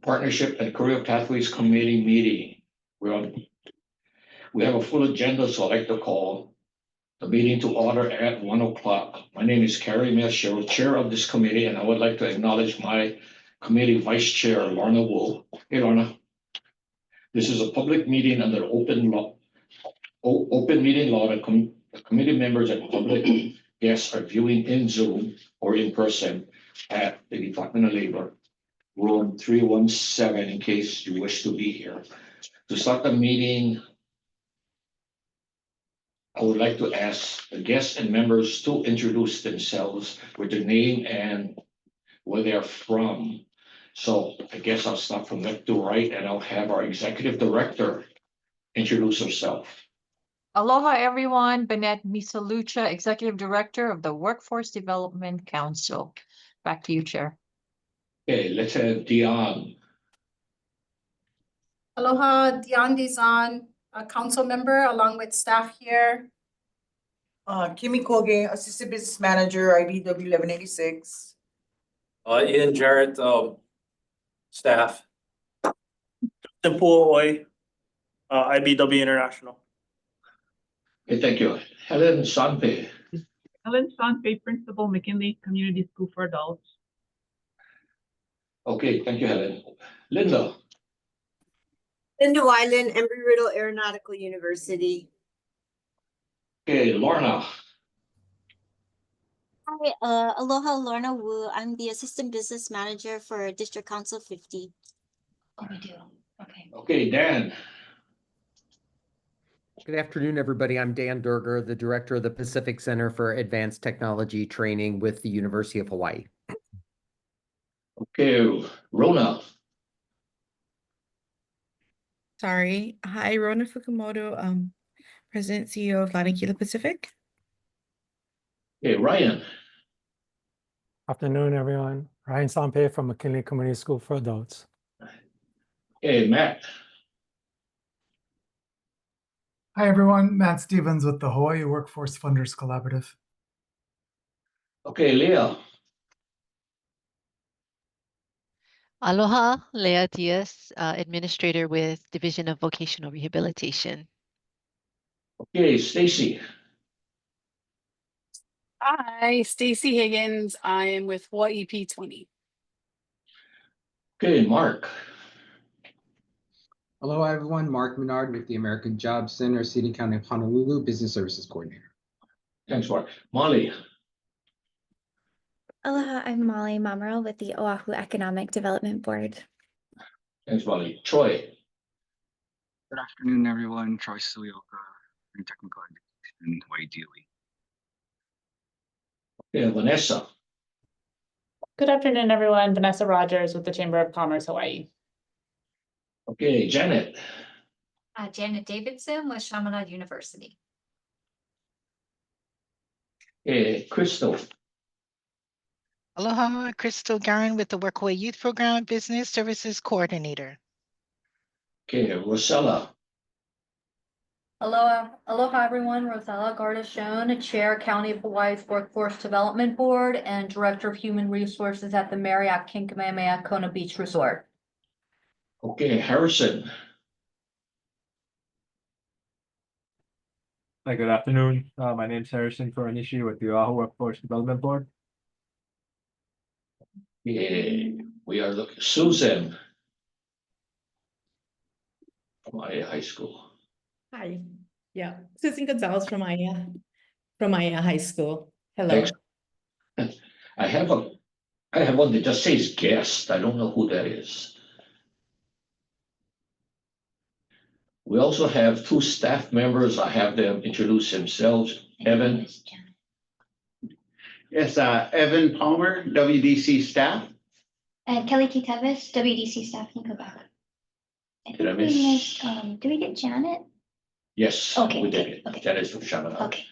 Partnership and Career Pathways Committee meeting. We have a full agenda, so I'd like to call the meeting to order at 1:00. My name is Carrie Mascher, chair of this committee, and I would like to acknowledge my committee vice chair, Lorna Wu. Hey, Lorna. This is a public meeting under open meeting law. The committee members and public guests are viewing in Zoom or in person at the Department of Labor, room 317, in case you wish to be here. To start the meeting, I would like to ask the guests and members to introduce themselves with their name and where they're from. So I guess I'll start from left to right, and I'll have our executive director introduce herself. Aloha, everyone. Bennett Misalucha, Executive Director of the Workforce Development Council. Back to you, Chair. Okay, let's have Dion. Aloha, Dion Dizon, a council member along with staff here. Kimmy Koge, Assistant Business Manager, IBW 1186. Ian Jarrett, staff. Tempo Oy, IBW International. Okay, thank you. Helen Sanpe. Helen Sanpe, Principal, McKinley Community School for Adults. Okay, thank you, Helen. Linda. Linda Weiland, Embry-Riddle Aeronautical University. Okay, Lorna. Hi, aloha, Lorna Wu. I'm the Assistant Business Manager for District Council 50. Oh, we do. Okay. Okay, Dan. Good afternoon, everybody. I'm Dan Durger, the Director of the Pacific Center for Advanced Technology Training with the University of Hawaii. Okay, Rona. Sorry. Hi, Rona Fukumoto, President CEO of Latikila Pacific. Okay, Ryan. Afternoon, everyone. Ryan Sampe from McKinley Community School for Adults. Okay, Matt. Hi, everyone. Matt Stevens with the Hawaii Workforce Funders Collaborative. Okay, Leah. Aloha, Leah Diaz, Administrator with Division of Vocational Rehabilitation. Okay, Stacy. Hi, Stacy Higgins. I am with Hawaii P20. Okay, Mark. Hello, everyone. Mark Menard with the American Job Center, City County of Honolulu, Business Services Coordinator. Thanks, Mark. Molly. Aloha, I'm Molly Mamaro with the Oahu Economic Development Board. Thanks, Molly. Troy. Good afternoon, everyone. Troy Sulioka from Technical Education, Hawaii DOE. Okay, Vanessa. Good afternoon, everyone. Vanessa Rogers with the Chamber of Commerce, Hawaii. Okay, Janet. Janet Davidson with Chaminade University. Okay, Crystal. Aloha, Crystal Garin with the Workaway Youth Program Business Services Coordinator. Okay, Rosella. Aloha, everyone. Rosella Gardashone, Chair, County of Hawaii's Workforce Development Board and Director of Human Resources at the Marriott King Kamehameha Kona Beach Resort. Okay, Harrison. Hi, good afternoon. My name is Harrison Koronishi with the Oahu Workforce Development Board. Yeah, we are looking. Susan. From IA High School. Hi, yeah, Susan Gonzalez from IA High School. Hello. Thanks. I have one that just says guest. I don't know who that is. We also have two staff members. I have them introduce themselves. Evan. Yes, Evan Palmer, WDC staff. And Kelly Kitevis, WDC staff in Quebec. Did I miss? Did we get Janet? Yes, Okay, we did. okay. That is from Chaminade. Okay.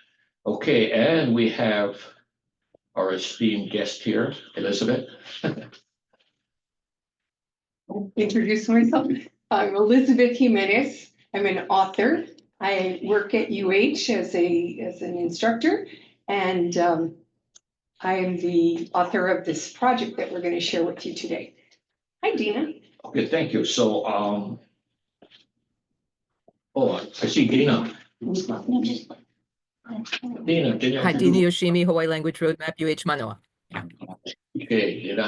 Okay, and we have our esteemed guest here, Elizabeth. Introduce myself. I'm Elizabeth Jimenez. I'm an author. I work at UH as an instructor, and I am the author of this project that we're going to share with you today. Hi, Dina. Okay, thank you. So, oh, I see Dina. Dina, can you? Hadini Yoshimi, Hawaii Language Roadmap, UH Manoa. Okay, did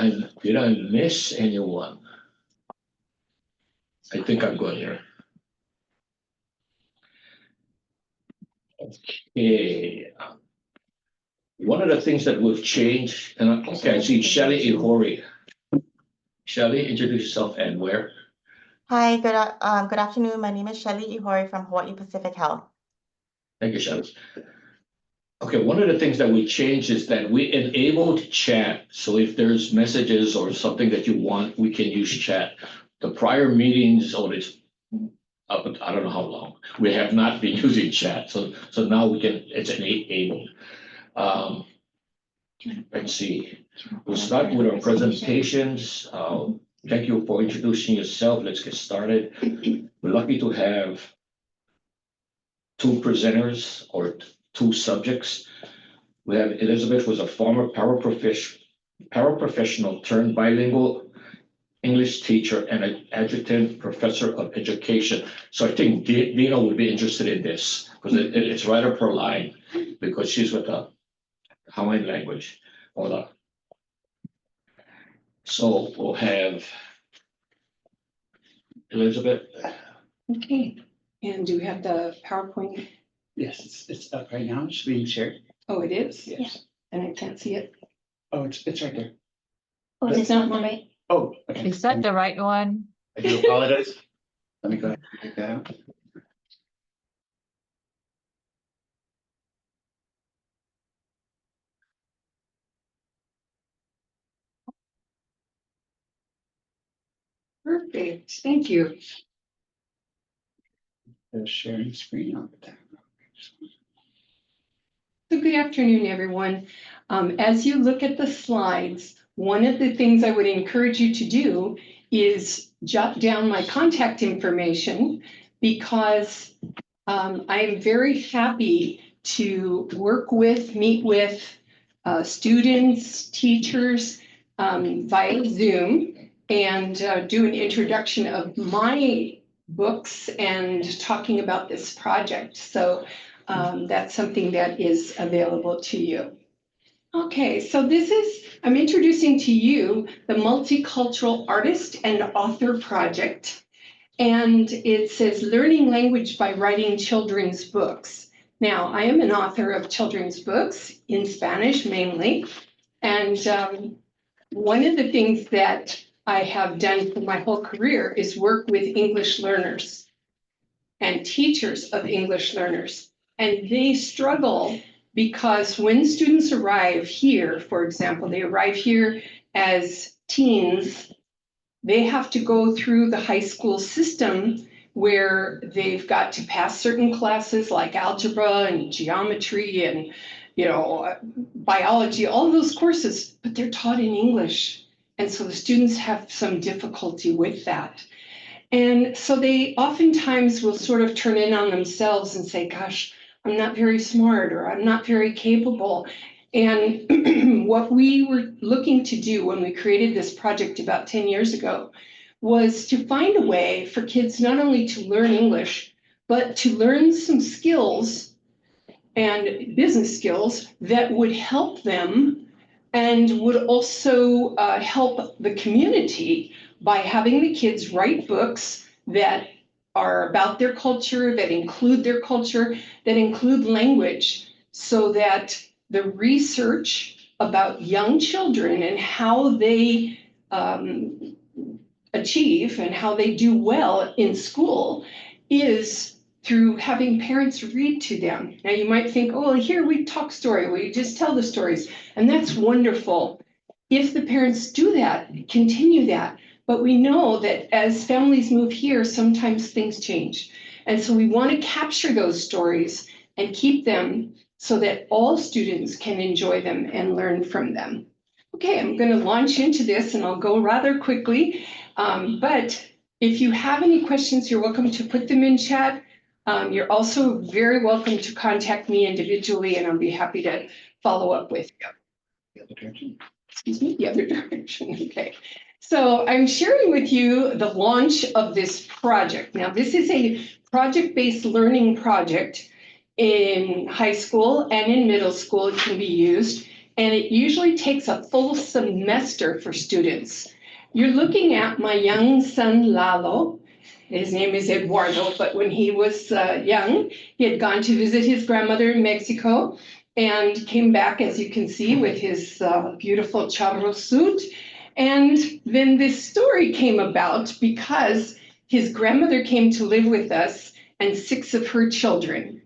I miss anyone? I think I'm good here. Okay. One of the things that we've changed, and okay, I see Shelley Ihori. Shelley, introduce yourself and where? Hi, good afternoon. My name is Shelly Ihori from Hawaii Pacific Health. Thank you, Shelley. Okay, one of the things that we changed is that we enabled chat. So if there's messages or something that you want, we can use chat. The prior meetings, or it's up, I don't know how long, we have not been using chat. So now we can, it's enabled. Let's see. We'll start with our presentations. Thank you for introducing yourself. Let's get started. We're lucky to have two presenters or two subjects. We have Elizabeth, who's a former paraprofessional turned bilingual English teacher and an adjunct professor of education. So I think Dina would be interested in this because it's right up her line because she's with the Hawaiian language. Hold on. So we'll have Elizabeth. Okay, and do we have the PowerPoint? Yes, it's up right now. It's being shared. Oh, it is? Yes. And I can't see it. Oh, it's right there. Oh, That's not mine. Oh, okay. Is that the right one? I do apologize. Let me go ahead and take that out. Perfect, thank you. Sharing screen on the tab. So good afternoon, everyone. As you look at the slides, one of the things I would encourage you to do is jot down my contact information because I am very happy to work with, meet with students, teachers via Zoom and do an introduction of my books and talking about this project. So that's something that is available to you. Okay, so I'm introducing to you the Multicultural Artist and Author Project. And it says Learning Language by Writing Children's Books. Now, I am an author of children's books in Spanish mainly. And one of the things that I have done for my whole career is work with English learners and teachers of English learners. And they struggle because when students arrive here, for example, they arrive here as teens, they have to go through the high school system where they've got to pass certain classes like algebra and geometry and, biology, all those courses, but they're taught in English. And so the students have some difficulty with that. And so they oftentimes will sort of turn in on themselves and say, gosh, I'm not very smart or I'm not very capable. And what we were looking to do when we created this project about 10 years ago was to find a way for kids not only to learn English, but to learn some skills and business skills that would help them and would also help the community by having the kids write books that are about their culture, that include their culture, that include language, so that the research about young children and how they achieve and how they do well in school is through having parents read to them. Now you might think, oh, here we talk story, we just tell the stories, and that's wonderful. If the parents do that, continue that. But we know that as families move here, sometimes things change. And so we want to capture those stories and keep them so that all students can enjoy them and learn from them. Okay, I'm going to launch into this and I'll go rather quickly. But if you have any questions, you're welcome to put them in chat. You're also very welcome to contact me individually and I'll be happy to follow up with you. The other direction. Excuse me, the other direction, okay. So I'm sharing with you the launch of this project. Now, this is a project-based learning project in high school and in middle school. It can be used, and it usually takes a full semester for students. You're looking at my young son, Lalo. His name is Eduardo, but when he was young, he had gone to visit his grandmother in Mexico and came back, as you can see, with his beautiful charro suit. And then this story came about because his grandmother came to live with us and 6 of her children.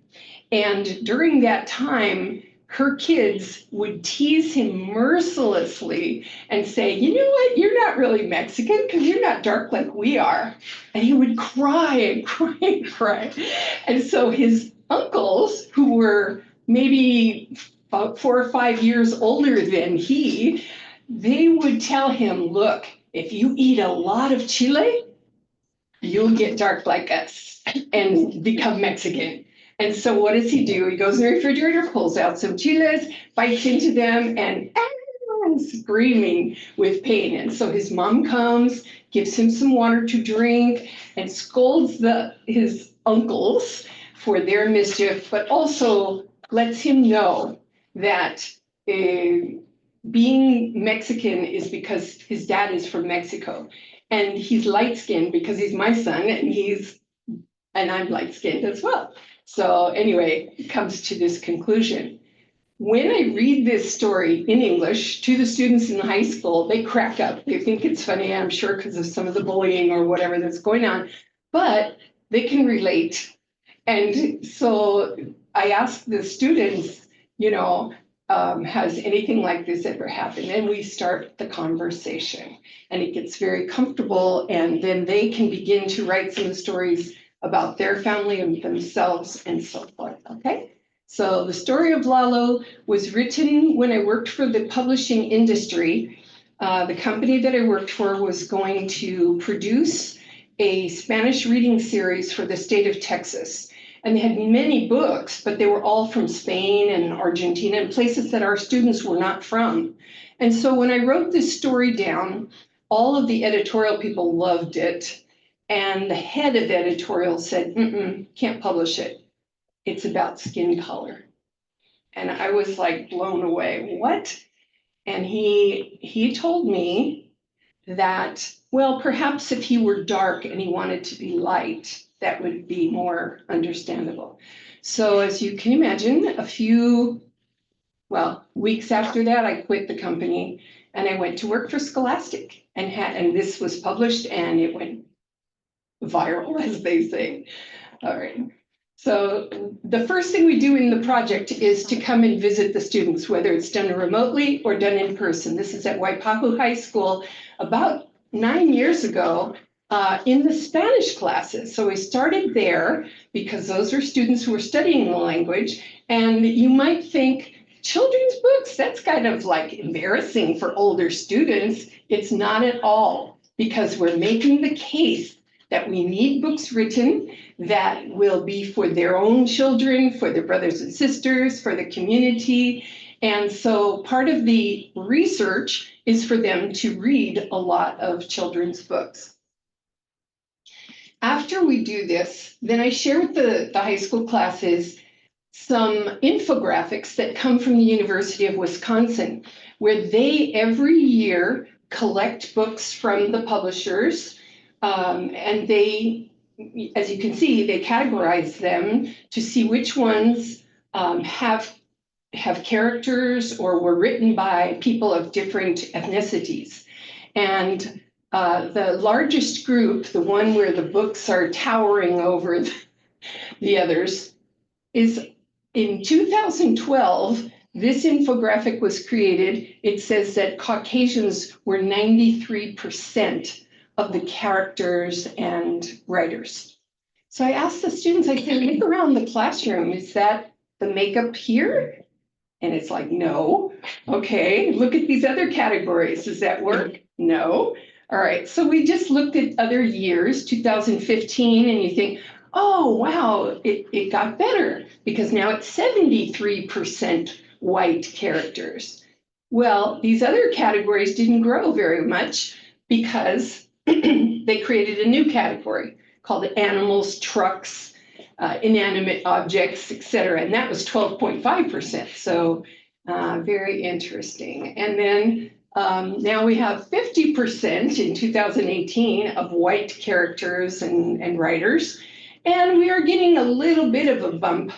And during that time, her kids would tease him mercilessly and say, you know what, you're not really Mexican because you're not dark like we are. And he would cry and cry and cry. And so his uncles, who were maybe about 4 or 5 years older than he, they would tell him, look, if you eat a lot of chile, you'll get dark like us and become Mexican. And so what does he do? He goes in the refrigerator, pulls out some chiles, bites into them, and screaming with pain. And so his mom comes, gives him some water to drink, and scolds his uncles for their mischief, but also lets him know that being Mexican is because his dad is from Mexico. And he's light-skinned because he's my son, and I'm light-skinned as well. So anyway, it comes to this conclusion. When I read this story in English to the students in high school, they crack up. They think it's funny, I'm sure, because of some of the bullying or whatever that's going on, but they can relate. And so I asked the students, has anything like this ever happened? And we start the conversation, and it gets very comfortable, and then they can begin to write some stories about their family and themselves and so forth, okay? So the story of Lalo was written when I worked for the publishing industry. The company that I worked for was going to produce a Spanish reading series for the state of Texas. And they had many books, but they were all from Spain and Argentina and places that our students were not from. And so when I wrote this story down, all of the editorial people loved it. And the head of the editorial said, can't publish it. It's about skin color. And I was like blown away. What? And he told me that, well, perhaps if he were dark and he wanted to be light, that would be more understandable. So as you can imagine, a few weeks after that, I quit the company and I went to work for Scholastic, and this was published and it went viral, as they say. All right. So the first thing we do in the project is to come and visit the students, whether it's done remotely or done in person. This is at Waipahu High School about 9 years ago in the Spanish classes. So we started there because those are students who are studying the language. And you might think, children's books, that's kind of like embarrassing for older students. It's not at all, because we're making the case that we need books written that will be for their own children, for their brothers and sisters, for the community. And so part of the research is for them to read a lot of children's books. After we do this, then I share with the high school classes some infographics that come from the University of Wisconsin, where they every year collect books from the publishers. And they, as you can see, they categorize them to see which ones have characters or were written by people of different ethnicities. And the largest group, the one where the books are towering over the others, is in 2012, this infographic was created. It says that Caucasians were 93% of the characters and writers. So I asked the students, I said, look around the classroom. Is that the makeup here? And it's like, no. Okay, look at these other categories. Does that work? No. All right, so we just looked at other years, 2015, and you think, oh, wow, it got better because now it's 73% white characters. Well, these other categories didn't grow very much because they created a new category called animals, trucks, inanimate objects, etc. And that was 12.5%. So very interesting. And then now we have 50% in 2018 of white characters and writers. And we are getting a little bit of a bump,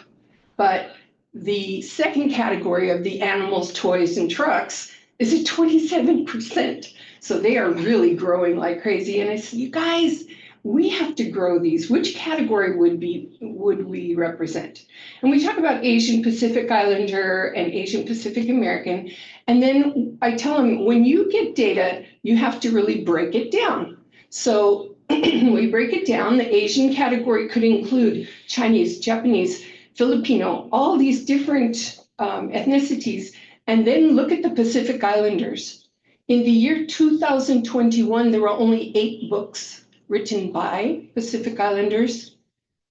but the second category of the animals, toys, and trucks is at 27%. So they are really growing like crazy. And I said, you guys, we have to grow these. Which category would we represent? And we talk about Asian Pacific Islander and Asian Pacific American. And then I tell them, when you get data, you have to really break it down. So we break it down. The Asian category could include Chinese, Japanese, Filipino, all these different ethnicities, and then look at the Pacific Islanders. In the year 2021, there were only 8 books written by Pacific Islanders,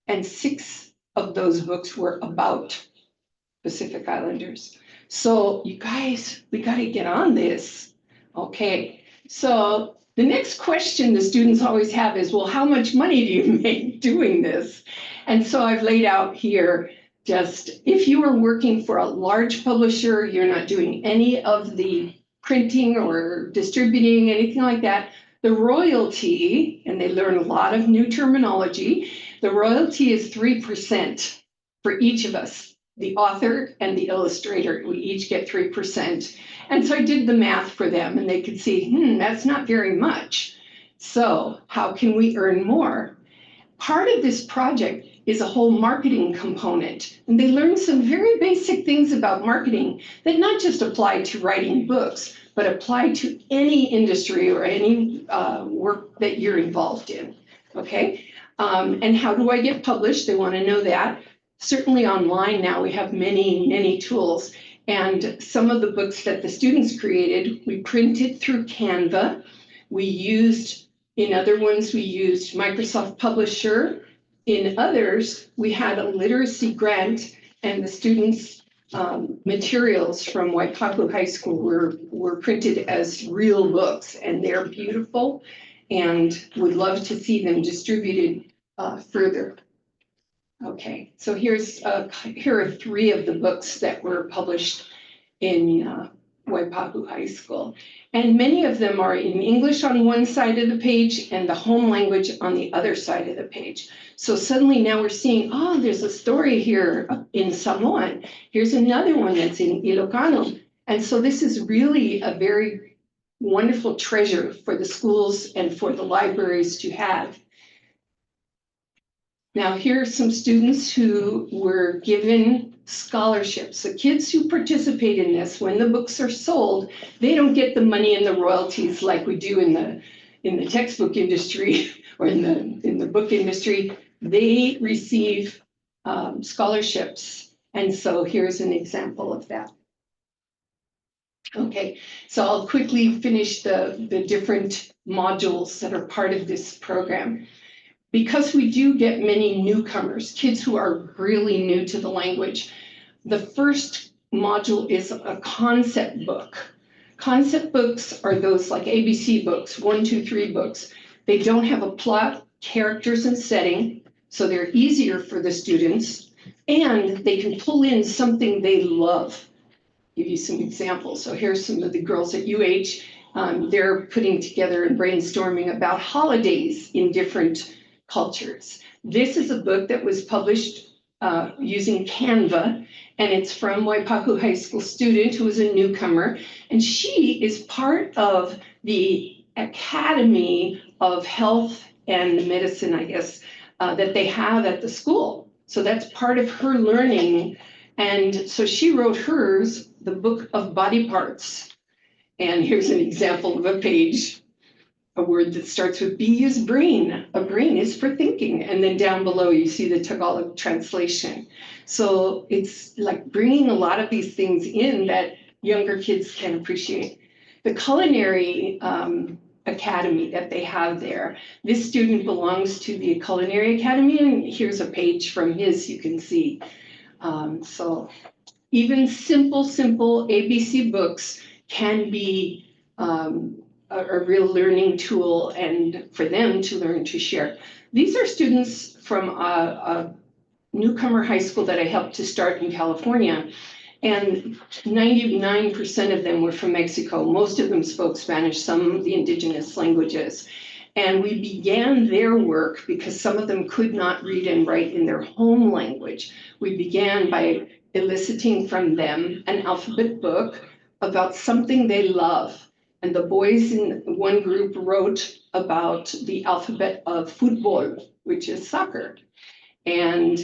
and 6 of those books were about Pacific Islanders. So you guys, we got to get on this. Okay, so the next question the students always have is, well, how much money do you make doing this? And so I've laid out here, just if you are working for a large publisher, you're not doing any of the printing or distributing, anything like that, the royalty, and they learn a lot of new terminology, the royalty is 3% for each of us, the author and the illustrator. We each get 3%. And so I did the math for them, and they could see, that's not very much. So how can we earn more? Part of this project is a whole marketing component. And they learned some very basic things about marketing that not just apply to writing books, but apply to any industry or any work that you're involved in, okay? And how do I get published? They want to know that. Certainly online now, we have many, many tools. And some of the books that the students created, we printed through Canva. We used, in other ones, we used Microsoft Publisher. In others, we had a literacy grant, and the students' materials from Waipahu High School were printed as real books, and they're beautiful, and would love to see them distributed further. Okay, so here are 3 of the books that were published in Waipahu High School. And many of them are in English on one side of the page and the home language on the other side of the page. So suddenly now we're seeing, oh, there's a story here in Samoan. Here's another one that's in Ilocano. And so this is really a very wonderful treasure for the schools and for the libraries to have. Now, here are some students who were given scholarships. The kids who participate in this, when the books are sold, they don't get the money and the royalties like we do in the textbook industry or in the book industry. They receive scholarships. And so here's an example of that. Okay, so I'll quickly finish the different modules that are part of this program. Because we do get many newcomers, kids who are really new to the language, the first module is a concept book. Concept books are those like ABC books, 1, 2, 3 books. They don't have a plot, characters, and setting, so they're easier for the students, and they can pull in something they love. Give you some examples. So here's some of the girls at UH. They're putting together and brainstorming about holidays in different cultures. This is a book that was published using Canva, and it's from Waipahu High School student who is a newcomer, and she is part of the Academy of Health and Medicine, I guess, that they have at the school. So that's part of her learning. And so she wrote hers, the Book of Body Parts. And here's an example of a page. A word that starts with B is brain. A brain is for thinking. And then down below, you see the Tagalog translation. So it's like bringing a lot of these things in that younger kids can appreciate. The culinary academy that they have there, this student belongs to the culinary academy, and here's a page from his, you can see. So even simple ABC books can be a real learning tool and for them to learn to share. These are students from a newcomer high school that I helped to start in California. And 99% of them were from Mexico. Most of them spoke Spanish, some of the indigenous languages. And we began their work because some of them could not read and write in their home language. We began by eliciting from them an alphabet book about something they love. And the boys in one group wrote about the alphabet of football, which is soccer. And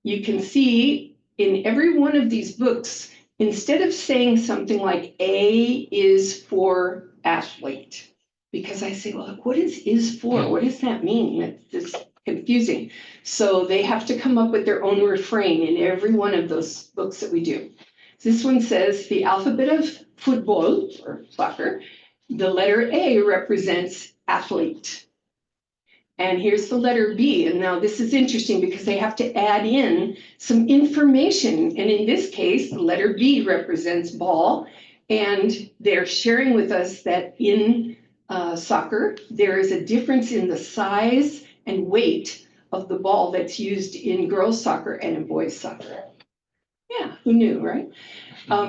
you can see in every one of these books, instead of saying something like A is for athlete, because I say, well, what is for? What does that mean? It's just confusing. So they have to come up with their own refrain in every one of those books that we do. This one says the alphabet of football or soccer, the letter A represents athlete. And here's the letter B. And now this is interesting because they have to add in some information. And in this case, the letter B represents ball. And they're sharing with us that in soccer, there is a difference in the size and weight of the ball that's used in girls' soccer and in boys' soccer. Yeah, who knew, right?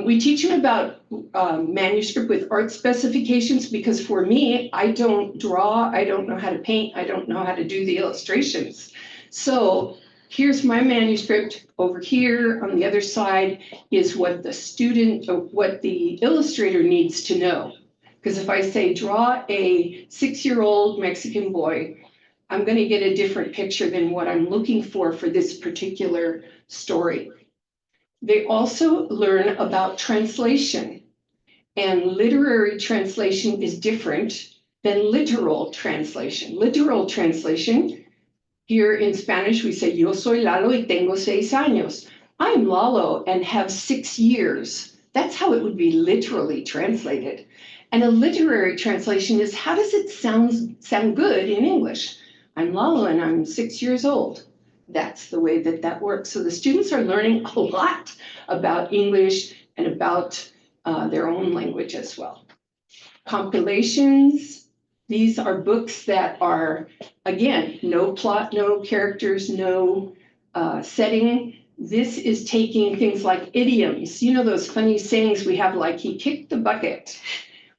We teach them about manuscript with art specifications because for me, I don't draw, I don't know how to paint, I don't know how to do the illustrations. So here's my manuscript. Over here on the other side is what the student, or what the illustrator needs to know. Because if I say draw a 6-year-old Mexican boy, I'm going to get a different picture than what I'm looking for this particular story. They also learn about translation, and literary translation is different than literal translation. Literal translation, here in Spanish, we say, yo soy Lalo y tengo 6 años. I'm Lalo and have 6 years. That's how it would be literally translated. And a literary translation is, how does it sound good in English? I'm Lalo and I'm 6 years old. That's the way that that works. So the students are learning a lot about English and about their own language as well. Compilations, these are books that are, again, no plot, no characters, no setting. This is taking things like idioms, you know, those funny sayings we have like he kicked the bucket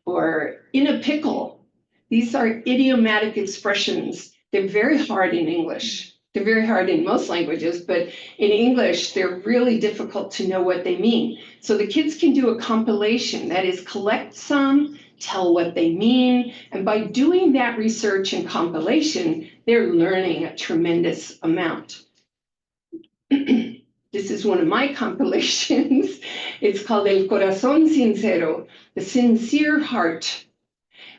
or in a pickle. These are idiomatic expressions. They're very hard in English. They're very hard in most languages, but in English, they're really difficult to know what they mean. So the kids can do a compilation, that is, collect some, tell what they mean, and by doing that research and compilation, they're learning a tremendous amount. This is one of my compilations. It's called El Corazón Sincero, the sincere heart.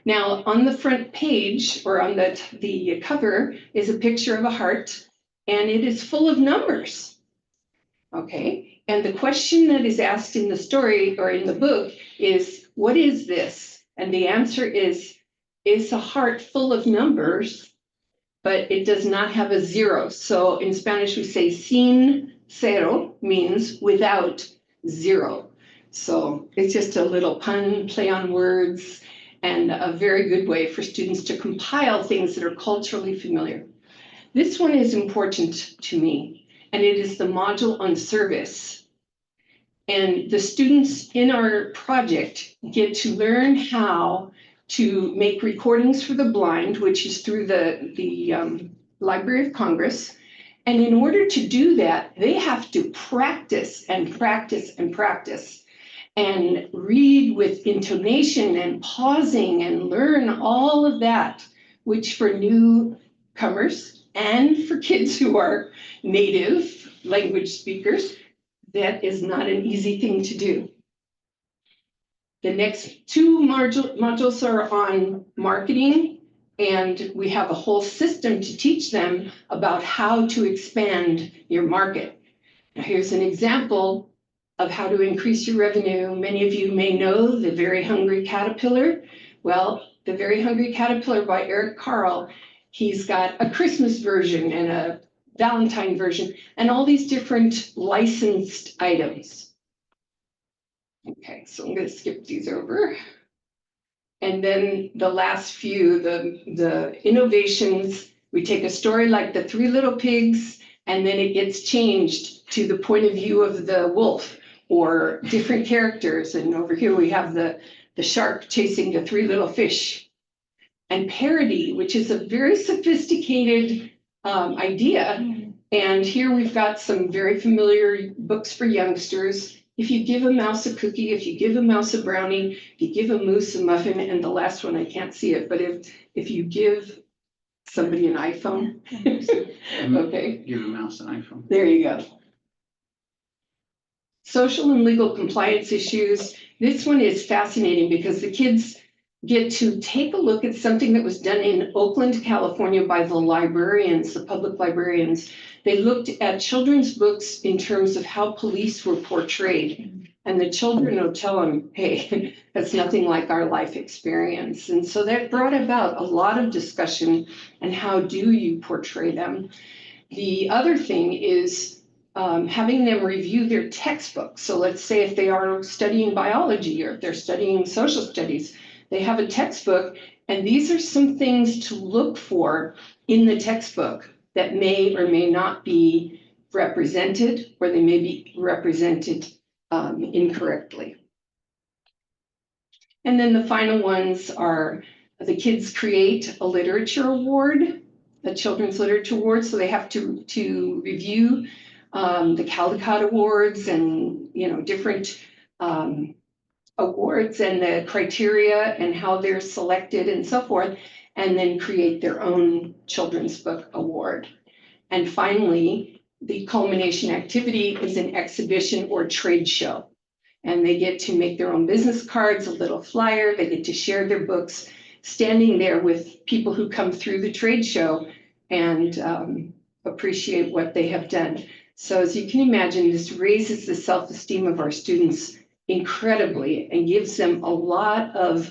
Now, on the front page, or on the cover, is a picture of a heart, and it is full of numbers. Okay, and the question that is asked in the story or in the book is, what is this? And the answer is, it's a heart full of numbers, but it does not have a 0. So in Spanish, we say sin cero, means without 0. So it's just a little pun, play on words, and a very good way for students to compile things that are culturally familiar. This one is important to me, and it is the module on service. And the students in our project get to learn how to make recordings for the blind, which is through the Library of Congress. And in order to do that, they have to practice and practice and practice, and read with intonation and pausing and learn all of that, which for newcomers and for kids who are native language speakers, that is not an easy thing to do. The next 2 modules are on marketing, and we have a whole system to teach them about how to expand your market. Now, here's an example of how to increase your revenue. Many of you may know The Very Hungry Caterpillar. Well, The Very Hungry Caterpillar by Eric Carle, he's got a Christmas version and a Valentine version and all these different licensed items. Okay, so I'm going to skip these over. And then the last few, the innovations, we take a story like the Three Little Pigs, and then it gets changed to the point of view of the wolf or different characters. And over here we have the shark chasing the three little fish. And parody, which is a very sophisticated idea. And here we've got some very familiar books for youngsters. If you give a mouse a cookie, if you give a mouse a brownie, if you give a moose a muffin, and the last one, I can't see it, but if you give somebody an iPhone, okay, Give a mouse an iPhone. there you go. Social and legal compliance issues. This one is fascinating because the kids get to take a look at something that was done in Oakland, California by the librarians, the public librarians. They looked at children's books in terms of how police were portrayed. And the children will tell them, hey, that's nothing like our life experience. And so that brought about a lot of discussion and how do you portray them. The other thing is having them review their textbooks. So let's say if they are studying biology or if they're studying social studies, they have a textbook, and these are some things to look for in the textbook that may or may not be represented, or they may be represented incorrectly. And then the final ones are the kids create a literature award, a children's literature award, so they have to review the Caldecott Awards and different awards and the criteria and how they're selected and so forth, and then create their own children's book award. And finally, the culmination activity is an exhibition or trade show. And they get to make their own business cards, a little flyer, they get to share their books, standing there with people who come through the trade show and appreciate what they have done. So as you can imagine, this raises the self-esteem of our students incredibly and gives them a lot of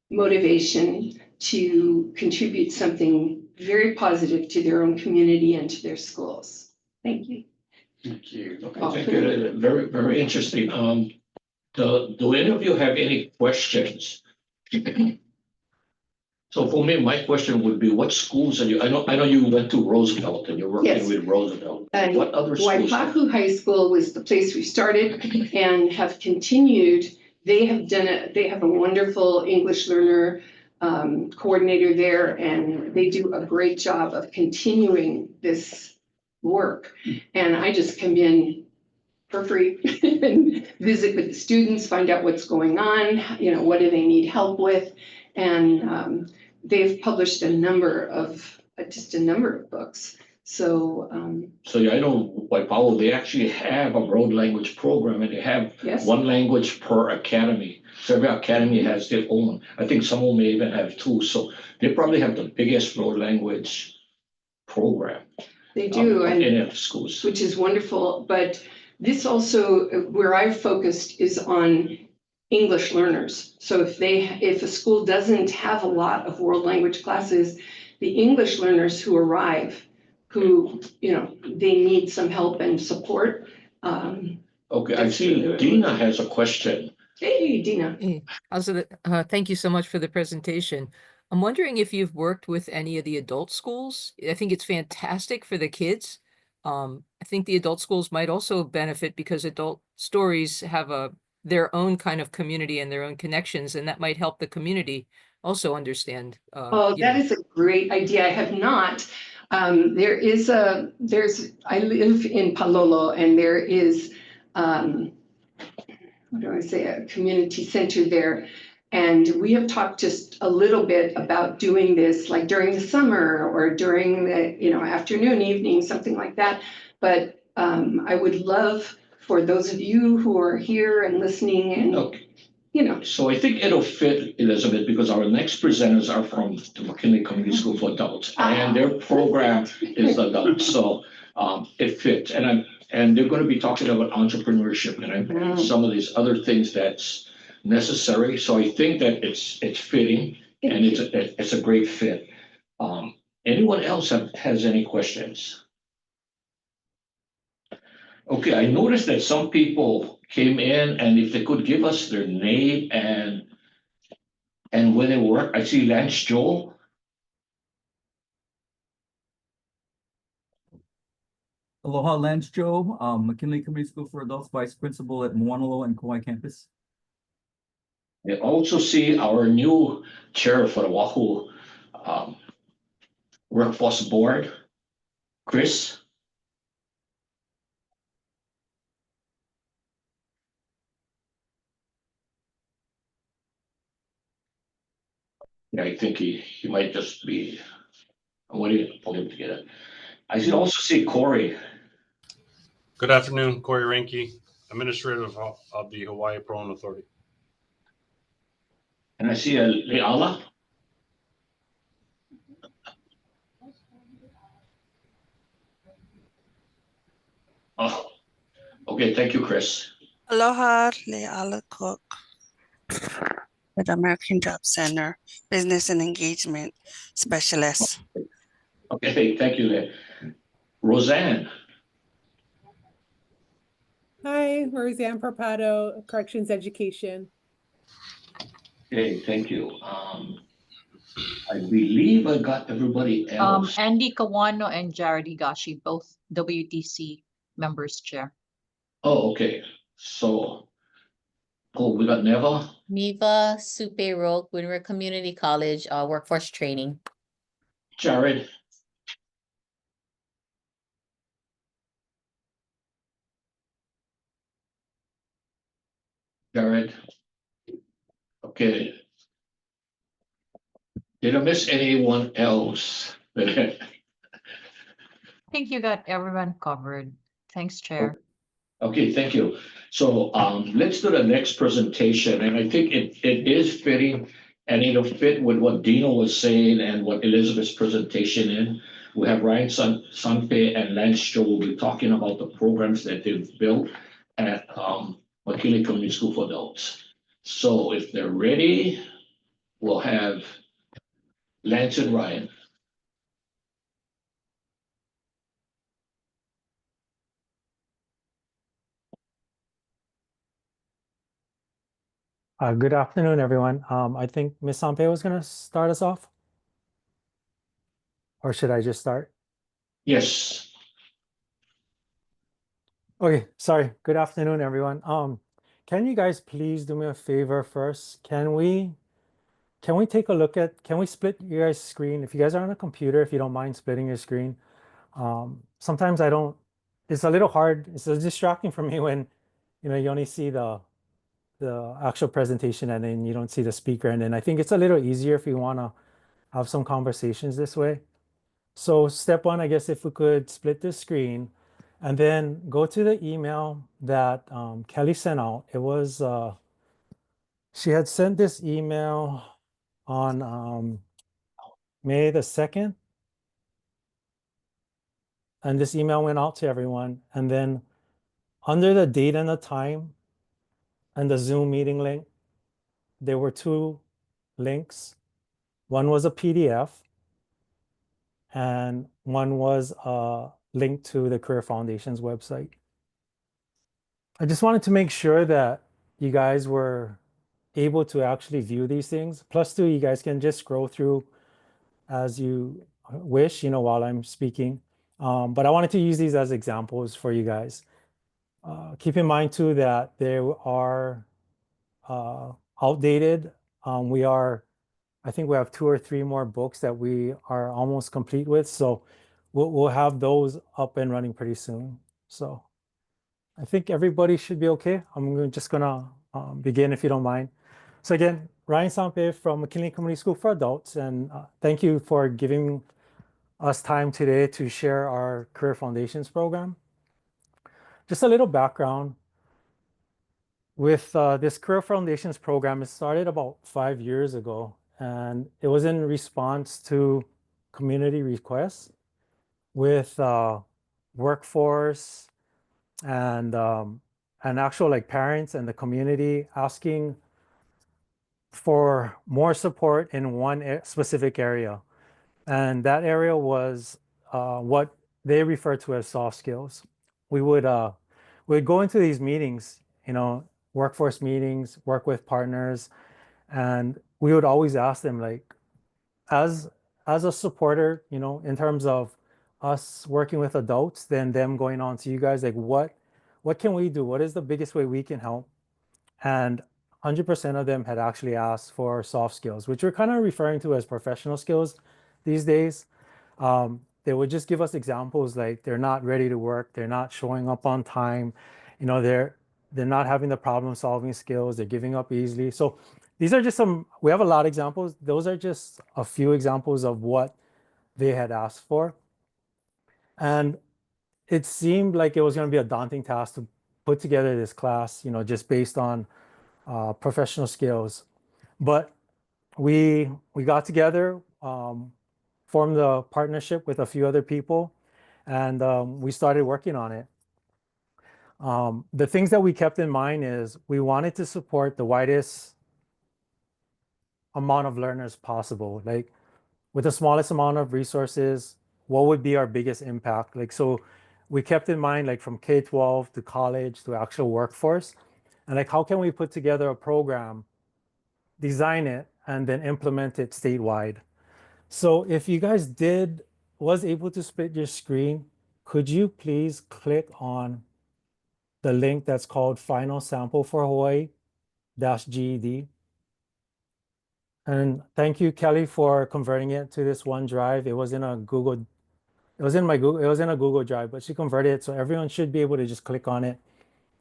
motivation to contribute something very positive to their own community and to their schools. Thank you. Thank you. Okay, thank you. Very, very interesting. Do any of you have any questions? So for me, my question would be, what schools are you? I know you went to Roosevelt and you're working Yes. with Roosevelt. What other schools? Waipahu High School was the place we started and have continued. They have a wonderful English learner coordinator there, and they do a great job of continuing this work. And I just come in for free and visit with the students, find out what's going on, what do they need help with. And they've published a number of books. So Yeah, I know Waipahu, they actually have a broad language program and they have yes, one language per academy. So every academy has their own. I think some of them may even have two. So they probably have the biggest broad language program. they do. Of And any schools. which is wonderful. But this also, where I've focused is on English learners. So if a school doesn't have a lot of world language classes, the English learners who arrive, who, they need some help and support. Okay, I see Dina has a question. Hey, Dina. Hey, thank you so much for the presentation. I'm wondering if you've worked with any of the adult schools. I think it's fantastic for the kids. I think the adult schools might also benefit because adult stories have their own kind of community and their own connections, and that might help the community also understand. That is a great idea. I have not. I live in Palolo, and there is, a community center there. And we have talked just a little bit about doing this, like during the summer or during the, afternoon, evening, something like that. But I would love for those of you who are here and listening and, Okay. So I think it'll fit, Elizabeth, because our next presenters are from the McKinley Community School for Adults, and their program is adults. So it fits, and they're going to be talking about entrepreneurship and some of these other things that's necessary. So I think that it's fitting and it's a great fit. Anyone else has any questions? Okay, I noticed that some people came in, and if they could give us their name and and where they work. I see Lance Joel. Aloha, Lance Joe, McKinley Community School for Adults Vice Principal at Moanalo and Kauai campus. I also see our new chair for the Oahu Workforce Board, Chris. Yeah, I think he might just be, I'm waiting to pull him together. I should also see Corey. Good afternoon, Corey Ranke, Administrator of the Hawaii Pro-Am Authority. And I see Leala. Oh, okay, thank you, Chris. Aloha, Leala Cook with American Job Center, Business and Engagement Specialist. Okay, thank you, Le. Roseanne. Hi, Roseanne Parpato, Corrections Education. Okay, thank you. I believe I got everybody else. Andy Kawano and Jared Higashi, both WDC members, Chair. Oh, okay. So, we got Neva. Neva Supe Roque, Winter Community College, Workforce Training. Jared. Jared. Okay. Did I miss anyone else? I think you got everyone covered. Thanks, Chair. Okay, thank you. So let's do the next presentation, and I think it is fitting, and it'll fit with what Dino was saying and what Elizabeth's presentation in. We have Ryan Sanpe and Lance Joe will be talking about the programs that they've built at McKinley Community School for Adults. So if they're ready, we'll have Lance and Ryan. Good afternoon, everyone. I think Ms. Sampe was going to start us off. Or should I just start? Yes. Okay, sorry. Good afternoon, everyone. Can you guys please do me a favor first? Can we take a look at, can we split your guys' screen? If you guys are on a computer, if you don't mind splitting your screen. Sometimes it's a little hard. It's distracting for me when, you only see the actual presentation and then you don't see the speaker. And then I think it's a little easier if you want to have some conversations this way. So step one, I guess if we could split the screen and then go to the email that Kelly sent out. It was, she had sent this email on May the 2nd. And this email went out to everyone. And then under the date and the time and the Zoom meeting link, there were two links. One was a PDF and one was a link to the Career Foundation's website. I just wanted to make sure that you guys were able to actually view these things. Plus two, you guys can just scroll through as you wish, while I'm speaking. But I wanted to use these as examples for you guys. Keep in mind too that they are outdated. I think we have 2 or 3 more books that we are almost complete with. So we'll have those up and running pretty soon. So I think everybody should be okay. I'm just gonna begin if you don't mind. So again, Ryan Sampe from McKinley Community School for Adults, and thank you for giving us time today to share our Career Foundations program. Just a little background. With this Career Foundations program, it started about 5 years ago, and it was in response to community requests with workforce and actual parents and the community asking for more support in one specific area. And that area was what they refer to as soft skills. We'd go into these meetings, workforce meetings, work with partners, and we would always ask them, like, as a supporter, you know, in terms of us working with adults, then them going on to you guys, like, what can we do? What is the biggest way we can help? And 100% of them had actually asked for soft skills, which we're kind of referring to as professional skills these days. They would just give us examples like they're not ready to work, they're not showing up on time, you know, they're not having the problem solving skills, they're giving up easily. So these are just some, we have a lot of examples. Those are just a few examples of what they had asked for. And it seemed like it was going to be a daunting task to put together this class, you know, just based on professional skills. But we got together, formed a partnership with a few other people, and we started working on it. The things that we kept in mind is we wanted to support the widest amount of learners possible. Like with the smallest amount of resources, what would be our biggest impact? Like, so we kept in mind, like from K-12 to college to actual workforce, and like, how can we put together a program, design it, and then implement it statewide? So if you guys was able to split your screen, could you please click on the link that's called Final Sample for Hawaii-GED? And thank you, Kelly, for converting it to this OneDrive. It was in a Google, it was in my Google, it was in a Google Drive, but she converted it, so everyone should be able to just click on it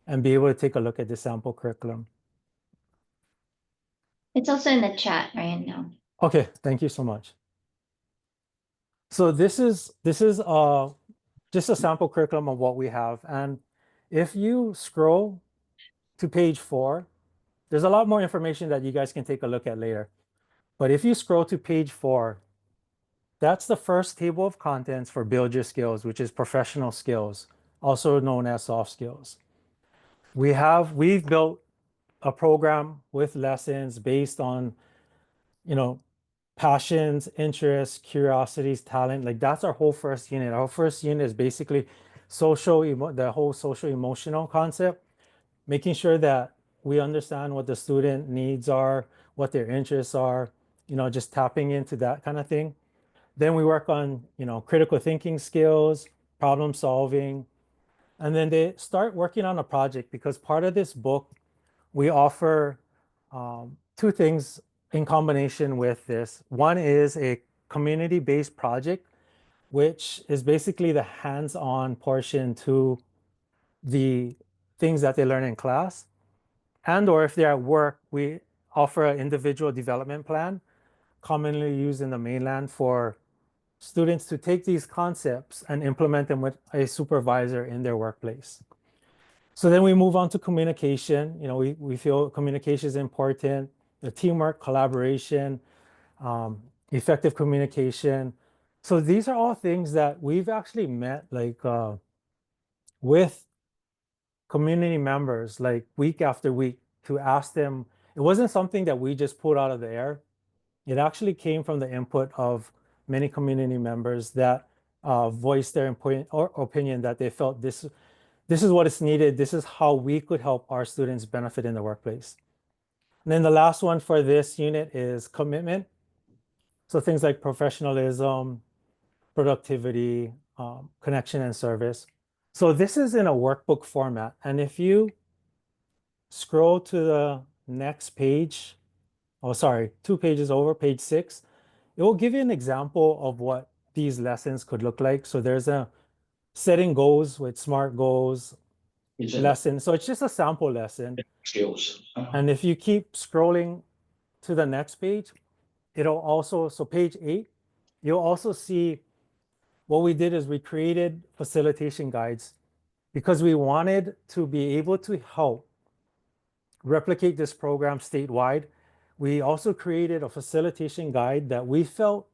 and be able to take a look at the sample curriculum. It's also in the chat right now. Okay, thank you so much. So this is just a sample curriculum of what we have. And if you scroll to page 4, there's a lot more information that you guys can take a look at later. But if you scroll to page 4, that's the first table of contents for Build Your Skills, which is professional skills, also known as soft skills. We've built a program with lessons based on, you know, passions, interests, curiosities, talent. Like that's our whole first unit. Our first unit is basically the whole social emotional concept, making sure that we understand what the student needs are, what their interests are, you know, just tapping into that kind of thing. Then we work on, you know, critical thinking skills, problem solving, and then they start working on a project because part of this book, we offer two things in combination with this. One is a community-based project, which is basically the hands-on portion to the things that they learn in class. And or if they're at work, we offer an individual development plan, commonly used in the mainland for students to take these concepts and implement them with a supervisor in their workplace. So then we move on to communication. You know, we feel communication is important, the teamwork, collaboration, effective communication. So these are all things that we've actually met like with community members like week after week to ask them. It wasn't something that we just pulled out of the air. It actually came from the input of many community members that voiced their opinion that they felt this is what is needed. This is how we could help our students benefit in the workplace. And then the last one for this unit is commitment. So things like professionalism, productivity, connection, and service. So this is in a workbook format. And if you scroll to the next page, oh, sorry, 2 pages over, page 6, it will give you an example of what these lessons could look like. So there's a setting goals with SMART goals lesson. So it's just a sample lesson. Skills. And if you keep scrolling to the next page, it'll also, so page 8, you'll also see what we did is we created facilitation guides because we wanted to be able to help replicate this program statewide. We also created a facilitation guide that we felt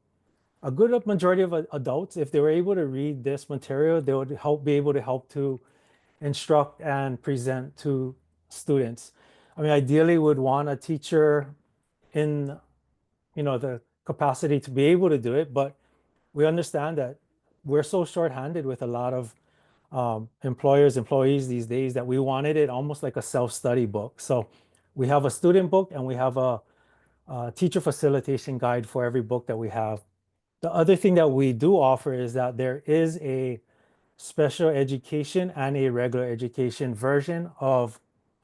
a good majority of adults, if they were able to read this material, they would be able to help to instruct and present to students. I mean, ideally, would want a teacher in, you know, the capacity to be able to do it, but we understand that we're so short-handed with a lot of employees these days that we wanted it almost like a self-study book. So we have a student book and we have a teacher facilitation guide for every book that we have. The other thing that we do offer is that there is a special education and a regular education version of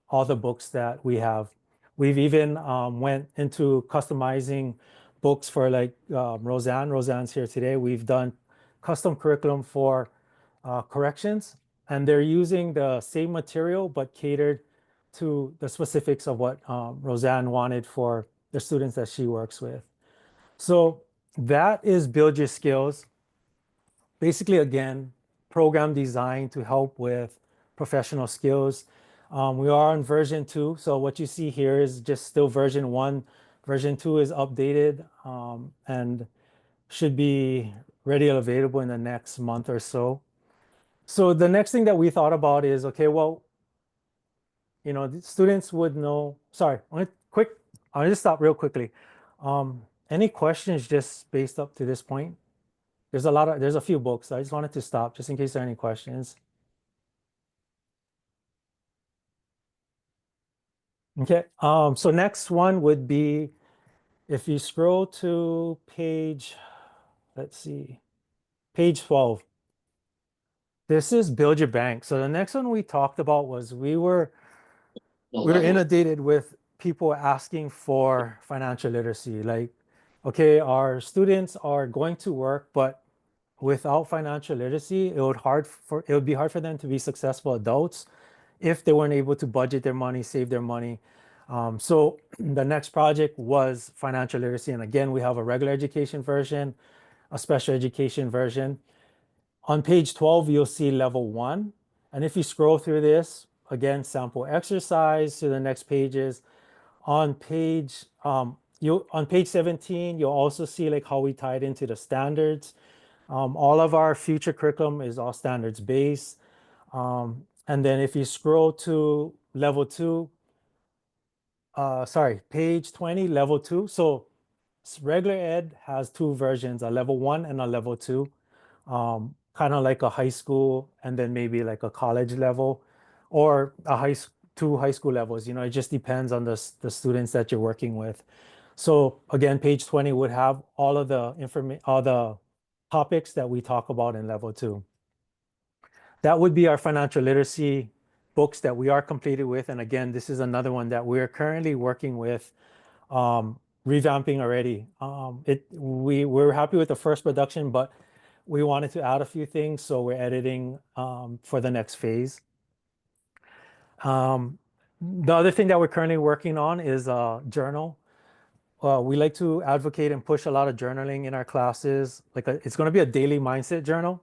all the books that we have. We've even went into customizing books for like Roseanne. Roseanne's here today. We've done custom curriculum for corrections, and they're using the same material but catered to the specifics of what Roseanne wanted for the students that she works with. So that is Build Your Skills. Basically, again, program designed to help with professional skills. We are on version 2. So what you see here is just still version 1. Version 2 is updated and should be ready and available in the next month or so. So the next thing that we thought about is, okay, well, you know, the students would know, sorry, I'll just stop real quickly. Any questions just based up to this point? There's a few books. I just wanted to stop just in case there are any questions. Okay, so next one would be, if you scroll to page, let's see, page 12. This is Build Your Bank. So the next one we talked about was we were inundated with people asking for financial literacy. Like, okay, our students are going to work, but without financial literacy, it would be hard for them to be successful adults if they weren't able to budget their money, save their money. So the next project was financial literacy. And again, we have a regular education version, a special education version. On page 12, you'll see level 1. And if you scroll through this, again, sample exercise to the next pages. On page 17, you'll also see like how we tie it into the standards. All of our future curriculum is all standards based. And then if you scroll to level 2, page 20, level 2. So regular ed has 2 versions, a level 1 and a level 2. Kind of like a high school and then maybe like a college level or two high school levels. You know, it just depends on the students that you're working with. So again, page 20 would have all of the topics that we talk about in level 2. That would be our financial literacy books that we are completed with. And again, this is another one that we're currently working with, revamping already. We're happy with the first production, but we wanted to add a few things, so we're editing for the next phase. The other thing that we're currently working on is a journal. We like to advocate and push a lot of journaling in our classes. It's going to be a daily mindset journal.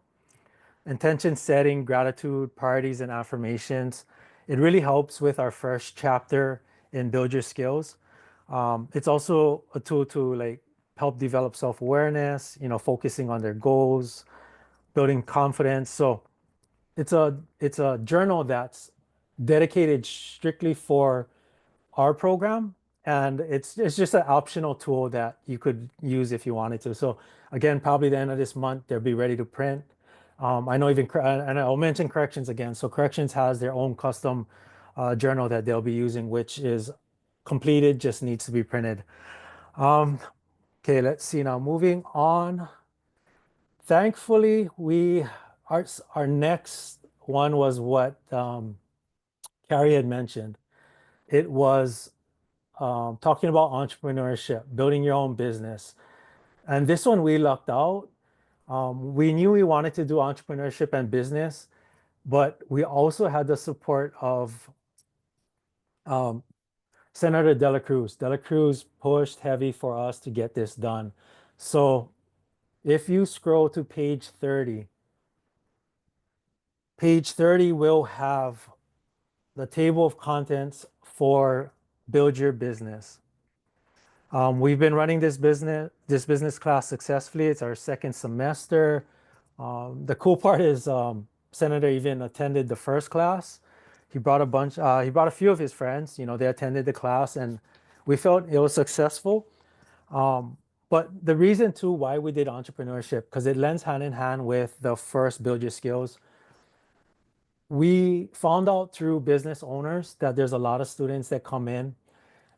Intention setting, gratitude, priorities, and affirmations. It really helps with our first chapter in Build Your Skills. It's also a tool to like help develop self-awareness, you know, focusing on their goals, building confidence. So it's a journal that's dedicated strictly for our program, and it's just an optional tool that you could use if you wanted to. So again, probably the end of this month, they'll be ready to print. I know and I'll mention corrections again. So corrections has their own custom journal that they'll be using, which is completed, just needs to be printed. Okay, let's see now, moving on. Thankfully, our next one was what Carrie had mentioned. It was talking about entrepreneurship, building your own business. And this one we lucked out. We knew we wanted to do entrepreneurship and business, but we also had the support of Senator De La Cruz. De La Cruz pushed heavy for us to get this done. So if you scroll to page 30, page 30 will have the table of contents for Build Your Business. We've been running this business class successfully. It's our second semester. The cool part is Senator even attended the first class. He brought a few of his friends, you know, they attended the class, and we felt it was successful. But the reason too why we did entrepreneurship, because it lends hand in hand with the first Build Your Skills. We found out through business owners that there's a lot of students that come in,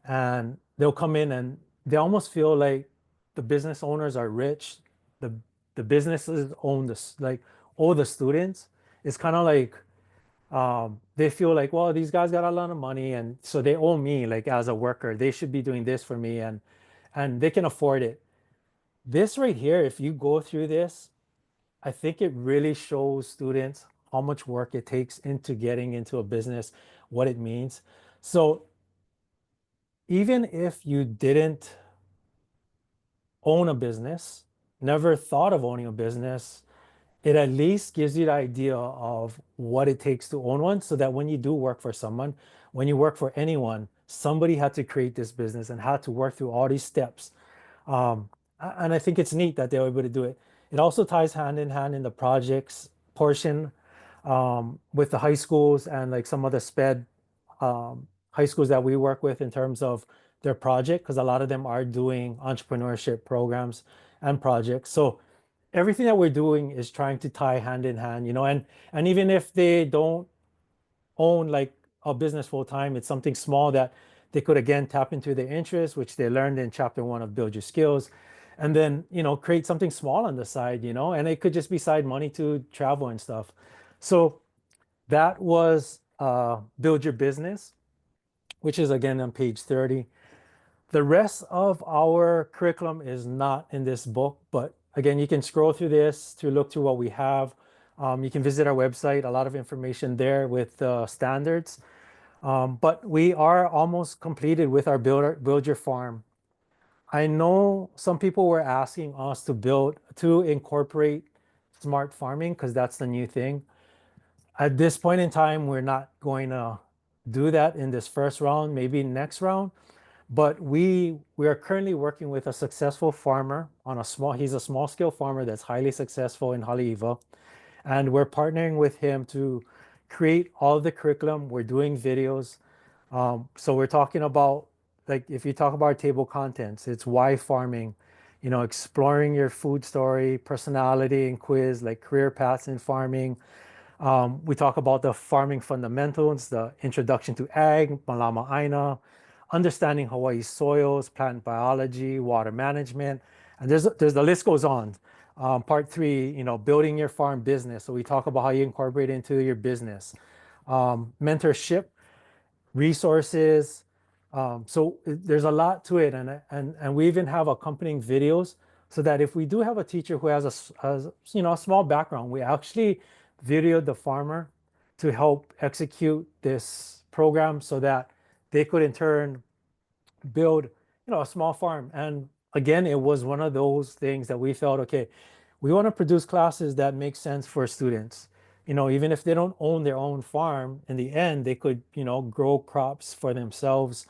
and they'll come in and they almost feel like the business owners are rich. The the businesses own this, like all the students. It's kind of like they feel like, well, these guys got a lot of money, and so they owe me, like as a worker, they should be doing this for me, and they can afford it. This right here, if you go through this, I think it really shows students how much work it takes into getting into a business, what it means. So even if you didn't own a business, never thought of owning a business, it at least gives you the idea of what it takes to own one, so that when you do work for someone, when you work for anyone, somebody had to create this business and had to work through all these steps. And I think it's neat that they were able to do it. It also ties hand in hand in the projects portion, with the high schools and like some of the SPED high schools that we work with in terms of their project, because a lot of them are doing entrepreneurship programs and projects. So everything that we're doing is trying to tie hand in hand, and even if they don't own like a business full time, it's something small that they could again tap into their interests, which they learned in chapter 1 of Build Your Skills, and then create something small on the side, and it could just be side money to travel and stuff. So that was Build Your Business, which is again on page 30. The rest of our curriculum is not in this book, but again, you can scroll through this to look through what we have. You can visit our website, a lot of information there with standards. But we are almost completed with our Build Your Farm. I know some people were asking us to incorporate smart farming, because that's the new thing. At this point in time, we're not going to do that in this first round, maybe next round. But we are currently working with a successful farmer he's a small scale farmer that's highly successful in Haleiwa. And we're partnering with him to create all of the curriculum. We're doing videos. So we're talking about, like, if you talk about table contents, it's why farming, exploring your food story, personality and quiz, like career paths in farming. We talk about the farming fundamentals, the introduction to ag, Malama Aina, understanding Hawaii's soils, plant biology, water management, and there's the list goes on. Part 3, building your farm business. So we talk about how you incorporate it into your business. Mentorship, resources. So there's a lot to it, and we even have accompanying videos, so that if we do have a teacher who has a small background, we actually videoed the farmer to help execute this program, so that they could in turn build a small farm. And again, it was one of those things that we felt, okay, we want to produce classes that make sense for students. Even if they don't own their own farm, in the end they could grow crops for themselves.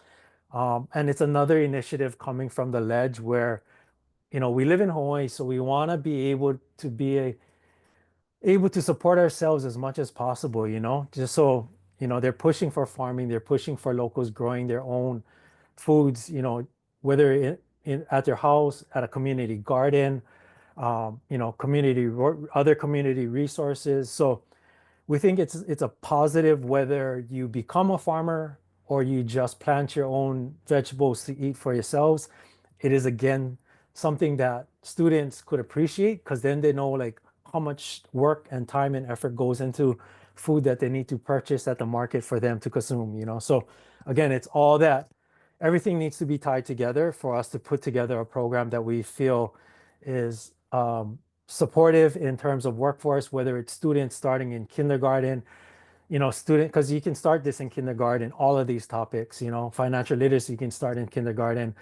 And it's another initiative coming from the ledge where we live in Hawaii, so we want to be able to support ourselves as much as possible, just so they're pushing for farming, they're pushing for locals growing their own foods, whether at their house, at a community garden, other community resources. So we think it's a positive whether you become a farmer or you just plant your own vegetables to eat for yourselves. It is again something that students could appreciate, because then they know like how much work and time and effort goes into food that they need to purchase at the market for them to consume. So again, it's all that. Everything needs to be tied together for us to put together a program that we feel is supportive in terms of workforce, whether it's students starting in kindergarten, because you can start this in kindergarten, all of these topics, financial literacy, you can start in kindergarten,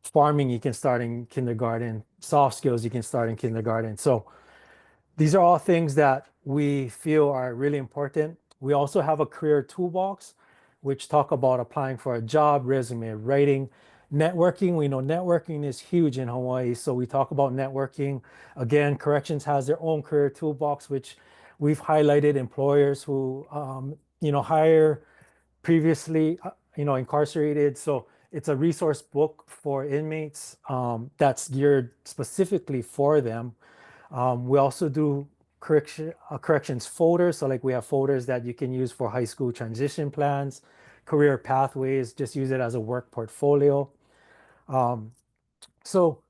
farming, you can start in kindergarten, soft skills, you can start in kindergarten. So these are all things that we feel are really important. We also have a career toolbox, which talk about applying for a job, resume writing, networking. We know networking is huge in Hawaii, so we talk about networking. Again, corrections has their own career toolbox, which we've highlighted employers who hire previously incarcerated. So it's a resource book for inmates that's geared specifically for them. We also do corrections folders. So like we have folders that you can use for high school transition plans, career pathways, just use it as a work portfolio. So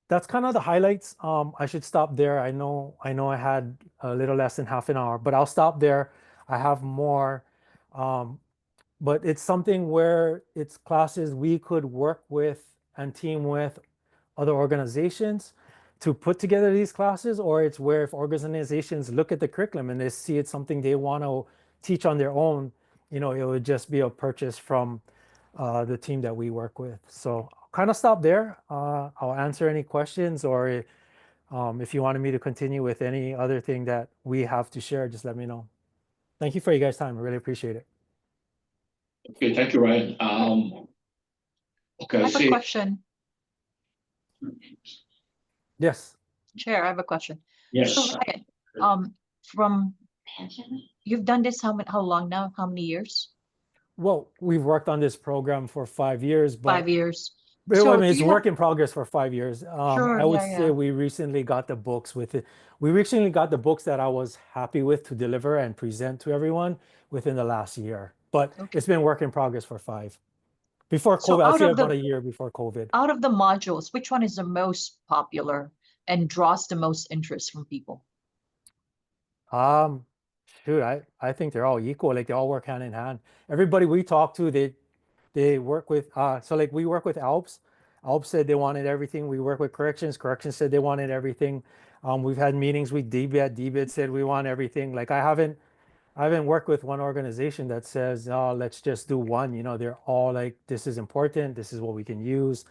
that's kind of the highlights. I should stop there. I know I had a little less than half an hour, but I'll stop there. I have more. But it's something where it's classes we could work with and team with other organizations to put together these classes, or it's where if organizations look at the curriculum and they see it's something they want to teach on their own, it would just be a purchase from the team that we work with. So I'll kind of stop there. I'll answer any questions, or if you wanted me to continue with any other thing that we have to share, just let me know. Thank you for you guys' time. I really appreciate it. Okay, thank you, Ryan. Okay, I I have a see. question. Yes. Chair, I have a question. Yes. So Ryan, you've done this how long now? How many years? Well, we've worked on this program for 5 years, but 5 years. I So mean, do it's you work have, in progress for 5 years. sure, I would yeah, say yeah. we recently got the books with it. We recently got the books that I was happy with to deliver and present to everyone within the last year. But Okay. it's been work in progress for 5. Before So COVID, I'll out say of about the a year before COVID. out of the modules, which one is the most popular and draws the most interest from people? Um, Shoot, I think they're all equal. Like they all work hand in hand. Everybody we talk to, they work with so like we work with Alps. Alps said they wanted everything. We work with Corrections. Corrections said they wanted everything. We've had meetings with DBIT. DBIT said we want everything. Like I haven't worked with one organization that says, oh, let's just do one. They're all like, this is important. This is what we can use.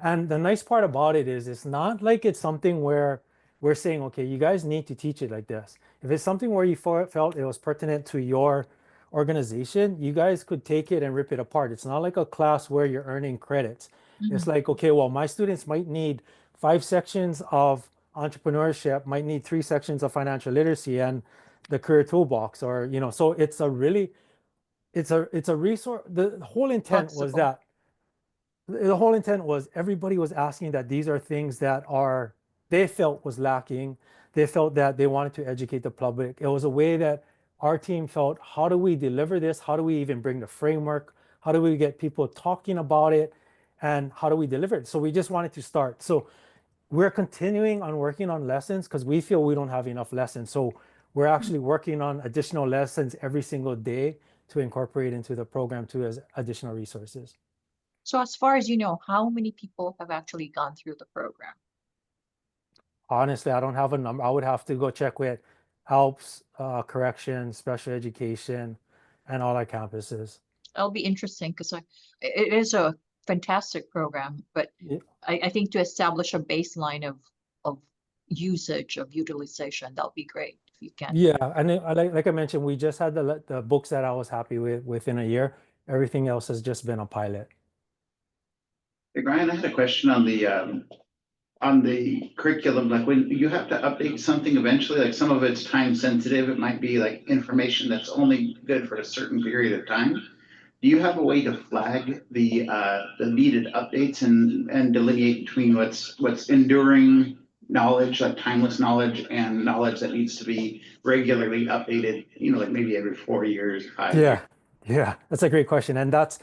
And the nice part about it is it's not like it's something where we're saying, okay, you guys need to teach it like this. If it's something where you felt it was pertinent to your organization, you guys could take it and rip it apart. It's not like a class where you're earning credits. It's like, okay, well, my students might need 5 sections of entrepreneurship, might need 3 sections of financial literacy and the career toolbox, or, so it's a resource. The whole intent was Flexible. everybody was asking that these are things that they felt was lacking. They felt that they wanted to educate the public. It was a way that our team felt, how do we deliver this? How do we even bring the framework? How do we get people talking about it? And how do we deliver it? So we just wanted to start. So we're continuing on working on lessons because we feel we don't have enough lessons. So we're actually working on additional lessons every single day to incorporate into the program too as additional resources. So as far as you know, how many people have actually gone through the program? Honestly, I don't have a number. I would have to go check with Alps, Corrections, Special Education, and all our campuses. That'll be interesting because it is a fantastic program, but Yeah. I think to establish a baseline of usage, of utilization, that'll be great if you can. Yeah, and like I mentioned, we just had the books that I was happy with within a year. Everything else has just been a pilot. Hey, Ryan, I had a question on the curriculum, like when you have to update something eventually, like some of it's time sensitive, it might be like information that's only good for a certain period of time. Do you have a way to flag the needed updates and delineate between what's enduring knowledge, like timeless knowledge, and knowledge that needs to be regularly updated, like maybe every 4 years, 5 years? Yeah, that's a great question. And that's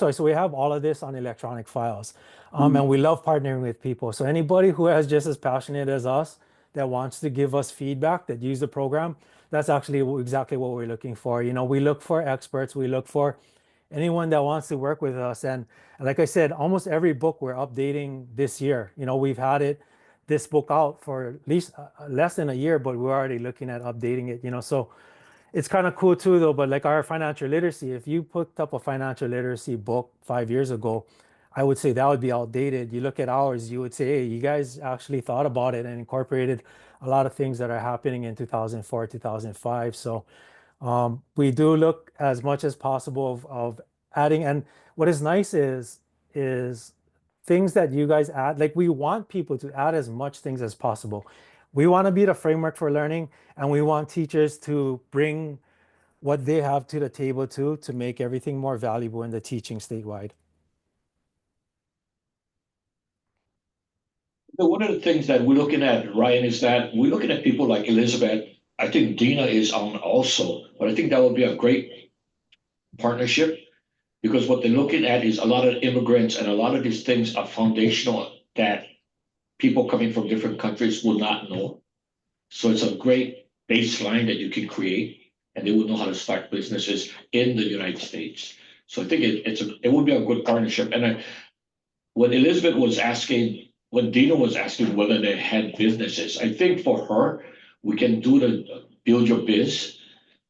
why, so we have all of this on electronic files. And we love partnering with people. So anybody who is just as passionate as us that wants to give us feedback, that use the program, that's actually exactly what we're looking for. We look for experts, we look for anyone that wants to work with us. And like I said, almost every book we're updating this year. We've had this book out for at least less than a year, but we're already looking at updating it, so it's kind of cool too, though. But like our financial literacy, if you put up a financial literacy book 5 years ago, I would say that would be outdated. You look at ours, you would say, hey, you guys actually thought about it and incorporated a lot of things that are happening in 2004, 2005. So we do look as much as possible of adding. And what is nice is things that you guys add. Like we want people to add as much things as possible. We want to be the framework for learning, and we want teachers to bring what they have to the table too, to make everything more valuable in the teaching statewide. But one of the things that we're looking at, Ryan, is that we're looking at people like Elizabeth. I think Dina is on also, but I think that would be a great partnership Because what they're looking at is a lot of immigrants and a lot of these things are foundational that people coming from different countries will not know. So it's a great baseline that you can create, and they would know how to start businesses in the United States. So I think it would be a good partnership. And when Elizabeth was asking, when Dina was asking whether they had businesses, I think for her, we can do the build your biz,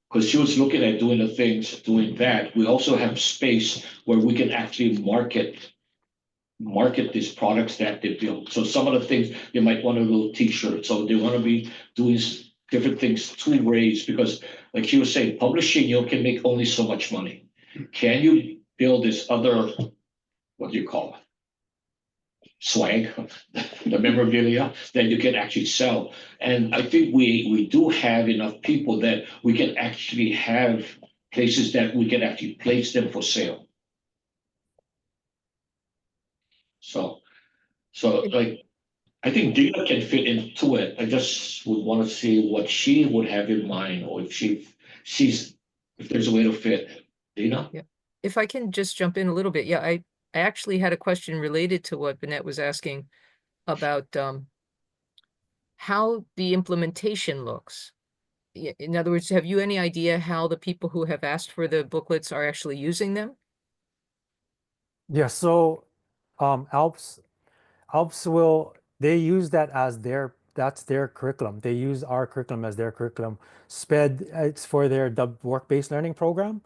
because she was looking at doing the things, doing that. We also have space where we can actually market these products that they build. So some of the things, they might want a little t-shirt, so they want to be doing different things to raise, because like she was saying, publishing, you can make only so much money. Can you build this other, what do you call it? Swag, the memorabilia that you can actually sell. And I think we do have enough people that we can actually have places that we can actually place them for sale. So like, I think Dina can fit into it. I just would want to see what she would have in mind, or if if there's a way to fit. Dina? Yeah. If I can just jump in a little bit. Yeah, I actually had a question related to what Bennett was asking about how the implementation looks. In other words, have you any idea how the people who have asked for the booklets are actually using them? Yeah, so Alps they use that as that's their curriculum. They use our curriculum as their curriculum. SPED, it's for their work-based learning program.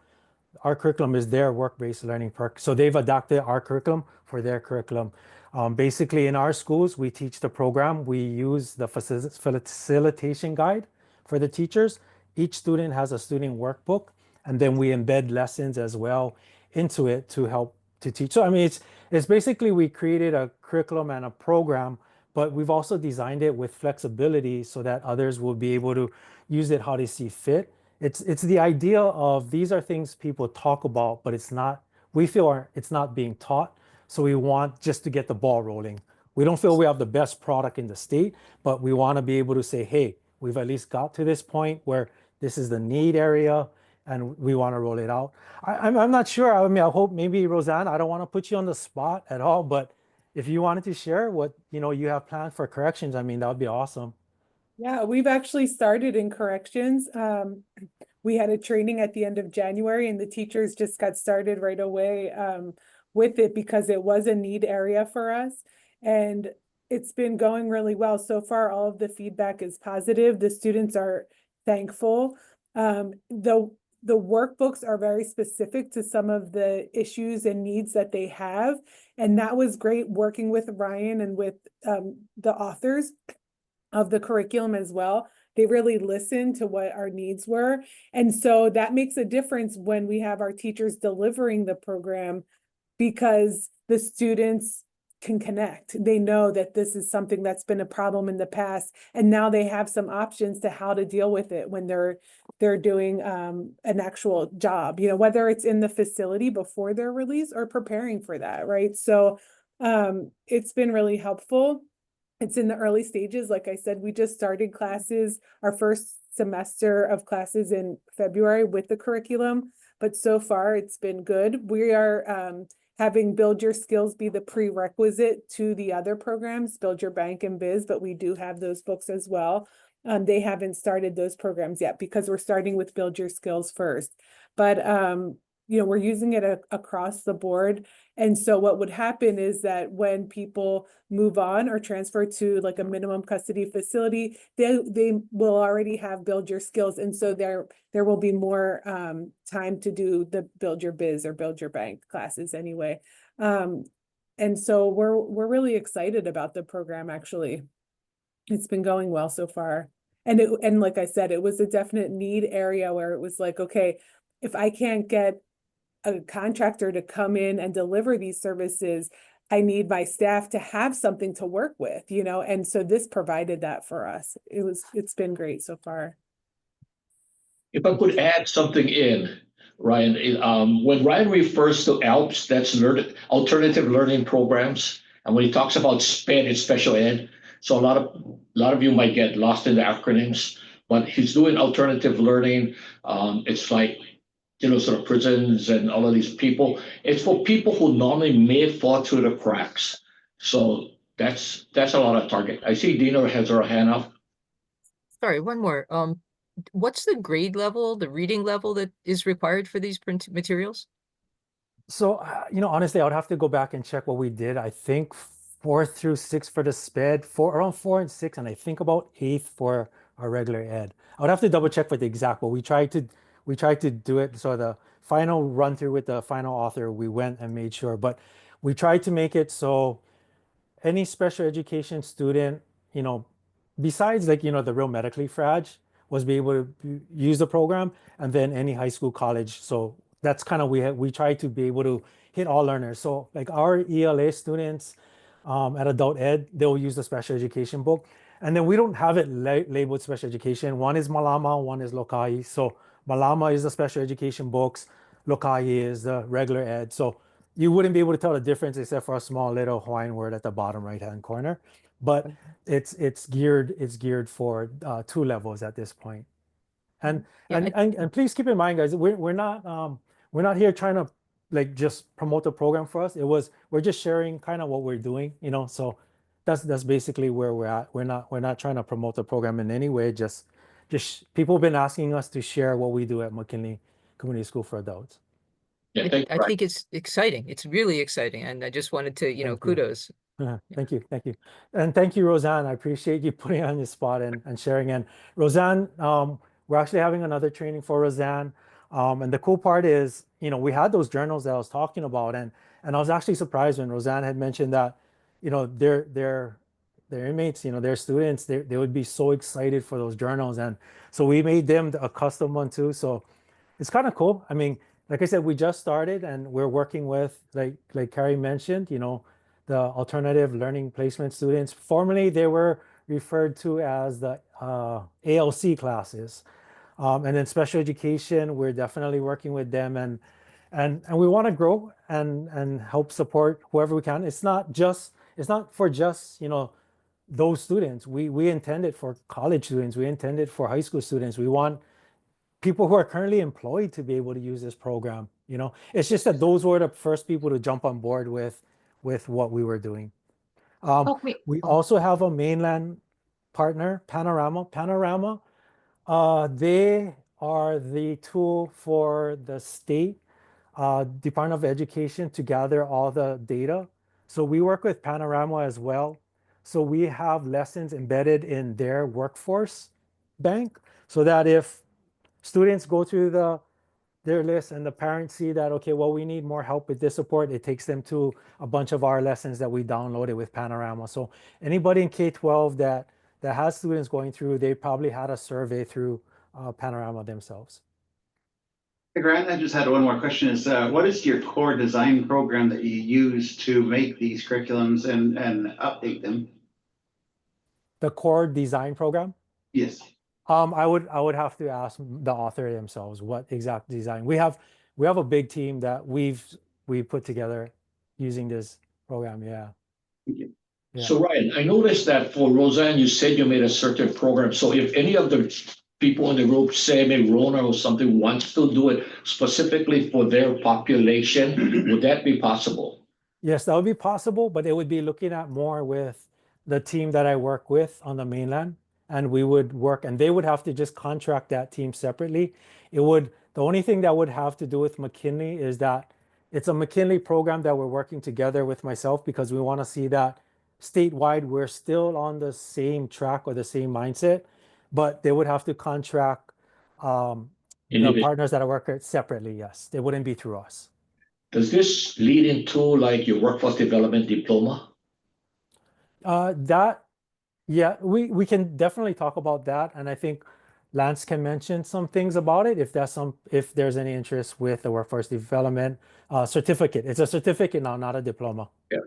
Our curriculum is their work-based learning program. So they've adopted our curriculum for their curriculum. Basically, in our schools, we teach the program. We use the facilitation guide for the teachers. Each student has a student workbook, and then we embed lessons as well into it to help to teach. So I mean, it's basically we created a curriculum and a program, but we've also designed it with flexibility so that others will be able to use it how they see fit. It's the idea of these are things people talk about, but we feel it's not being taught. So we want just to get the ball rolling. We don't feel we have the best product in the state, but we want to be able to say, hey, we've at least got to this point where this is the need area and we want to roll it out. I'm not sure. I mean, I hope maybe Roseanne, I don't want to put you on the spot at all, but if you wanted to share what you have planned for corrections, I mean, that would be awesome. Yeah, we've actually started in corrections. We had a training at the end of January and the teachers just got started right away with it because it was a need area for us. And it's been going really well. So far, all of the feedback is positive. The students are thankful. The workbooks are very specific to some of the issues and needs that they have. And that was great working with Ryan and with the authors of the curriculum as well. They really listened to what our needs were. And so that makes a difference when we have our teachers delivering the program because the students can connect. They know that this is something that's been a problem in the past, and now they have some options to how to deal with it when they're doing an actual job, whether it's in the facility before they're released or preparing for that, right? So it's been really helpful. It's in the early stages. Like I said, we just started classes, our first semester of classes in February with the curriculum, but so far it's been good. We are having Build Your Skills be the prerequisite to the other programs, Build Your Bank and Biz, but we do have those books as well. They haven't started those programs yet because we're starting with Build Your Skills first. But we're using it across the board. And so what would happen is that when people move on or transfer to like a minimum custody facility, they will already have Build Your Skills. And so there will be more time to do the Build Your Biz or Build Your Bank classes anyway. And so we're really excited about the program, actually. It's been going well so far. And like I said, it was a definite need area where it was like, okay, if I can't get a contractor to come in and deliver these services, I need my staff to have something to work with, and so this provided that for us. It's been great so far. If I could add something in, Ryan, when Ryan refers to ALPS, that's alternative learning programs, and when he talks about SPED, it's special ed. So a lot of you might get lost in the acronyms, but he's doing alternative learning. It's like sort of prisons and all of these people. It's for people who normally may fall through the cracks. So that's a lot of target. I see Dina has her hand up. Sorry, one more. What's the grade level, the reading level that is required for these print materials? So, honestly, I would have to go back and check what we did. I think 4th through 6th for the SPED, around 4 and 6, and I think about 8th for our regular ed. I would have to double check for the exact, but we tried to do it. So the final run through with the final author, we went and made sure, but we tried to make it so any special education student, besides the real medically fragile, was be able to use the program, and then any high school, college. So that's kind of we try to be able to hit all learners. So like our ELA students at adult ed, they'll use the special education book, and then we don't have it labeled special education. One is Malama, one is Lokai. So Malama is the special education books, Lokai is the regular ed. So you wouldn't be able to tell the difference except for a small little Hawaiian word at the bottom right hand corner, but it's geared for 2 levels at this point. And please keep in mind, guys, we're not here trying to like just promote the program for us. We're just sharing kind of what we're doing, so that's basically where we're at. We're not trying to promote the program in any way. Just people have been asking us to share what we do at McKinley Community School for Adults. Yeah, I think it's exciting. It's really exciting. And I just wanted to, Thank you. kudos. Thank you. And thank you, Roseanne. I appreciate you putting on your spot and sharing. And Roseanne, we're actually having another training for Roseanne. And the cool part is, we had those journals that I was talking about, and I was actually surprised when Roseanne had mentioned that, their inmates, their students, they would be so excited for those journals. And so we made them a custom one too. So it's kind of cool. I mean, like I said, we just started and we're working with, like Carrie mentioned, the alternative learning placement students. Formerly, they were referred to as the ALC classes. And in special education, we're definitely working with them, and we want to grow and help support whoever we can. It's not for just, those students. We intend it for college students. We intend it for high school students. We want people who are currently employed to be able to use this program. It's just that those were the first people to jump on board with what we were doing. We also have a mainland partner, Panorama. Panorama, they are the tool for the state Department of Education to gather all the data. So we work with Panorama as well. So we have lessons embedded in their workforce bank, so that if students go through their list and the parents see that, okay, well, we need more help with this support, it takes them to a bunch of our lessons that we downloaded with Panorama. So anybody in K-12 that has students going through, they probably had a survey through Panorama themselves. Hey, Grant, I just had one more question is, what is your core design program that you use to make these curriculums and update them? The core design program? Yes. I would have to ask the author themselves what exact design. We have a big team that we put together using this program. Yeah. Thank you. Yeah. So Ryan, I noticed that for Roseanne, you said you made a certain program. So if any of the people in the group, say maybe Rona or something, wants to do it specifically for their population, would that be possible? Yes, that would be possible, but it would be looking at more with the team that I work with on the mainland, and we would work, and they would have to just contract that team separately. The only thing that would have to do with McKinley is that it's a McKinley program that we're working together with myself, because we want to see that statewide we're still on the same track or the same mindset, but they would have to contract the partners that I work with separately. Yes, they wouldn't be through us. Does this lead into like your workforce development diploma? Yeah, we can definitely talk about that, and I think Lance can mention some things about it if there's any interest with the workforce development certificate. It's a certificate now, not a diploma. Yeah.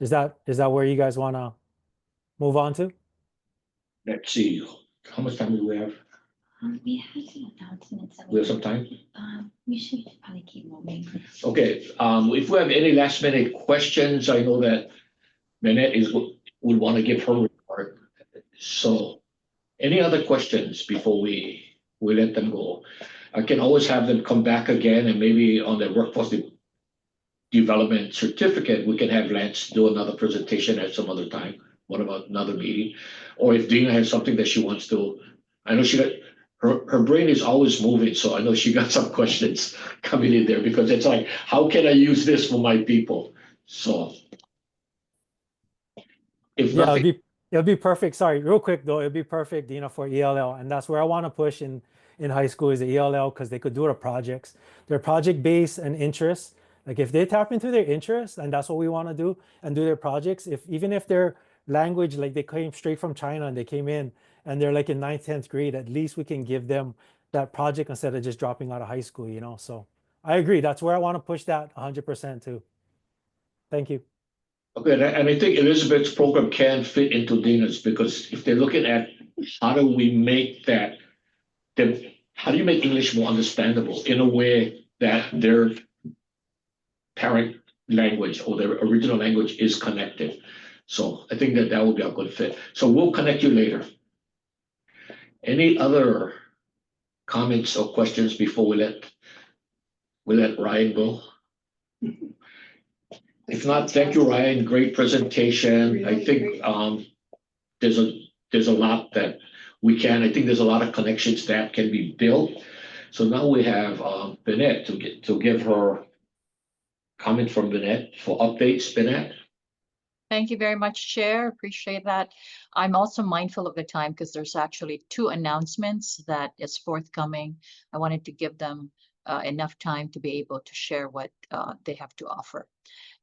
Is that where you guys want to move on to? Let's see. How much time do we have? We have some announcements. We have some time? We should probably keep moving. Okay. If we have any last minute questions, I know that Nanette would want to give her report. So any other questions before we let them go? I can always have them come back again, and maybe on the workforce development certificate, we can have Lance do another presentation at some other time, one about another meeting. Or if Dina has something that she wants to, I know she got, her brain is always moving, so I know she got some questions coming in there, because it's like, how can I use this for my people? So. If Yeah, nothing, it'll be perfect. Sorry, real quick though, it'll be perfect, for ELL, and that's where I want to push in high school is the ELL, because they could do it projects. They're project based and interests. Like if they tap into their interests, and that's what we want to do, and do their projects. Even if their language, like they came straight from China and they came in and they're like in 9th, 10th grade, at least we can give them that project instead of just dropping out of high school. So I agree. That's where I want to push that 100% too. Thank you. okay, and I think Elizabeth's program can fit into Dina's, because if they're looking at how do we make that, how do you make English more understandable in a way that their parent language or their original language is connected? So I think that would be a good fit. So we'll connect you later. Any other comments or questions before we let Ryan go? If not, thank you, Ryan. Great presentation. I think there's a lot that I think there's a lot of connections that can be built. So now we have Bennett to give her comment from Bennett for updates. Bennett. Thank you very much, Chair. Appreciate that. I'm also mindful of the time because there's actually 2 announcements that is forthcoming. I wanted to give them enough time to be able to share what they have to offer.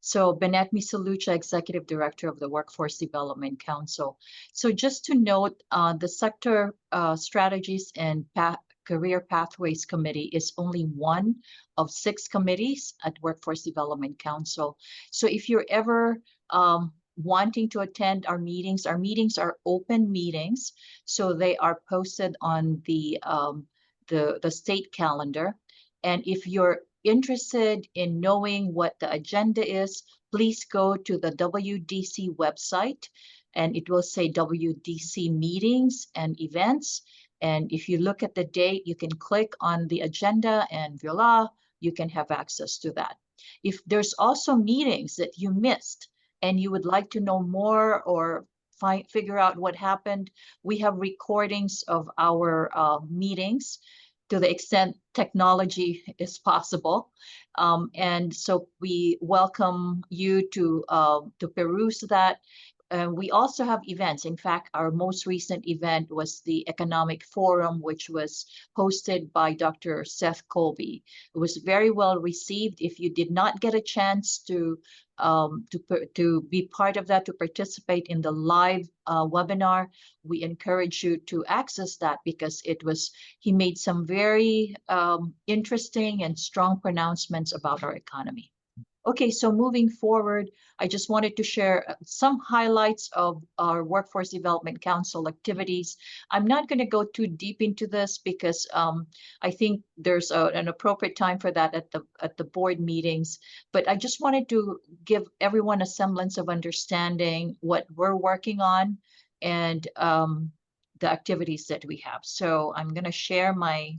So Bennett Misalucha, Executive Director of the Workforce Development Council. So just to note, the Sector Strategies and Career Pathways Committee is only one of 6 committees at Workforce Development Council. So if you're ever wanting to attend our meetings are open meetings. So they are posted on the state calendar. And if you're interested in knowing what the agenda is, please go to the WDC website, and it will say WDC meetings and events. And if you look at the date, you can click on the agenda and voila, you can have access to that. If there's also meetings that you missed and you would like to know more or figure out what happened, we have recordings of our meetings to the extent technology is possible. And so we welcome you to peruse that. We also have events. In fact, our most recent event was the Economic Forum, which was hosted by Dr. Seth Colby. It was very well received. If you did not get a chance to be part of that, to participate in the live webinar, we encourage you to access that because he made some very interesting and strong pronouncements about our economy. Okay, so moving forward, I just wanted to share some highlights of our Workforce Development Council activities. I'm not going to go too deep into this because I think there's an appropriate time for that at the board meetings. But I just wanted to give everyone a semblance of understanding what we're working on and the activities that we have. So I'm going to share my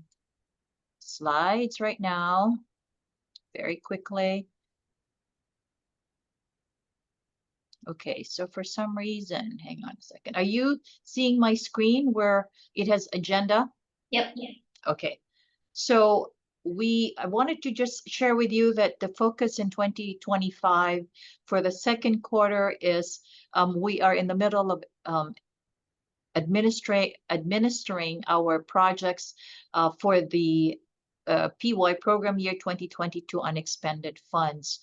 slides right now very quickly. Okay, so for some reason, hang on a second. Are you seeing my screen where it has agenda? Yep. Yeah. Okay, so I wanted to just share with you that the focus in 2025 for the second quarter is we are in the middle of administering our projects for the PY program year 2022 unexpended funds.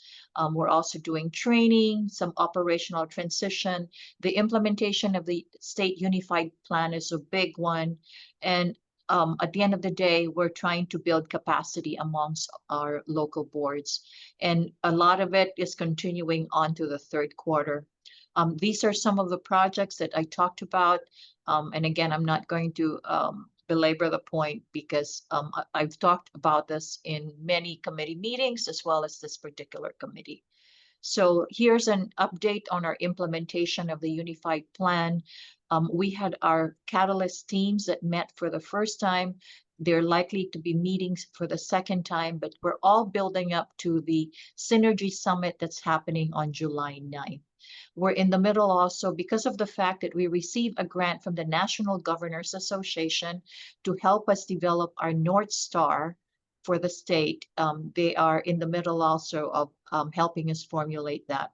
We're also doing training, some operational transition. The implementation of the state unified plan is a big one. And at the end of the day, we're trying to build capacity amongst our local boards. And a lot of it is continuing on to the third quarter. These are some of the projects that I talked about. And again, I'm not going to belabor the point because I've talked about this in many committee meetings as well as this particular committee. So here's an update on our implementation of the unified plan. We had our catalyst teams that met for the first time. They're likely to be meetings for the second time, but we're all building up to the Synergy Summit that's happening on July 9th. We're in the middle also because of the fact that we received a grant from the National Governors Association to help us develop our North Star for the state. They are in the middle also of helping us formulate that.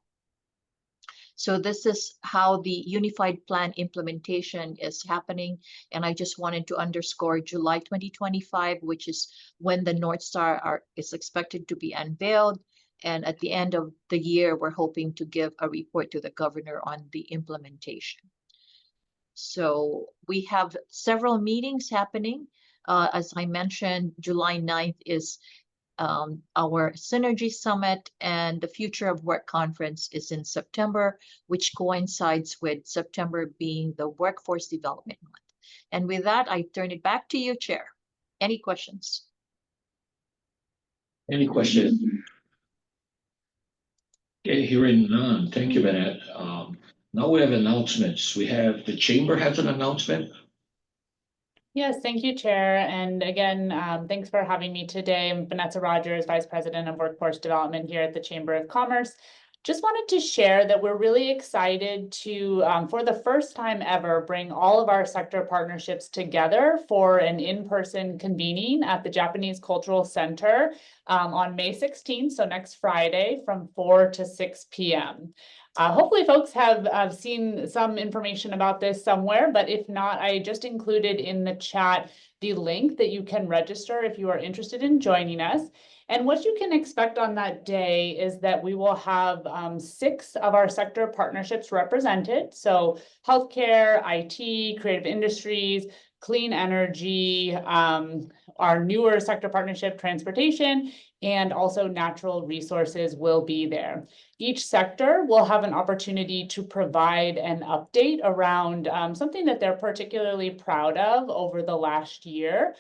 So this is how the Unified Plan implementation is happening. And I just wanted to underscore July 2025, which is when the North Star is expected to be unveiled. And at the end of the year, we're hoping to give a report to the governor on the implementation. So we have several meetings happening. As I mentioned, July 9th is our Synergy Summit, and the Future of Work Conference is in September, which coincides with September being the Workforce Development Month. And with that, I turn it back to you, Chair. Any questions? Any questions? Okay, hearing none. Thank you, Bennett. Now we have announcements. We have the chamber has an announcement. Yes, thank you, Chair. And again, thanks for having me today. I'm Vanessa Rogers, Vice President of Workforce Development here at the Chamber of Commerce. Just wanted to share that we're really excited to, for the first time ever, bring all of our sector partnerships together for an in-person convening at the Japanese Cultural Center on May 16th, so next Friday from 4 to 6 p.m. Hopefully folks have seen some information about this somewhere, but if not, I just included in the chat the link that you can register if you are interested in joining us. And what you can expect on that day is that we will have 6 of our sector partnerships represented. So healthcare, IT, creative industries, clean energy, our newer sector partnership, transportation, and also natural resources will be there. Each sector will have an opportunity to provide an update around something that they're particularly proud of over the last year.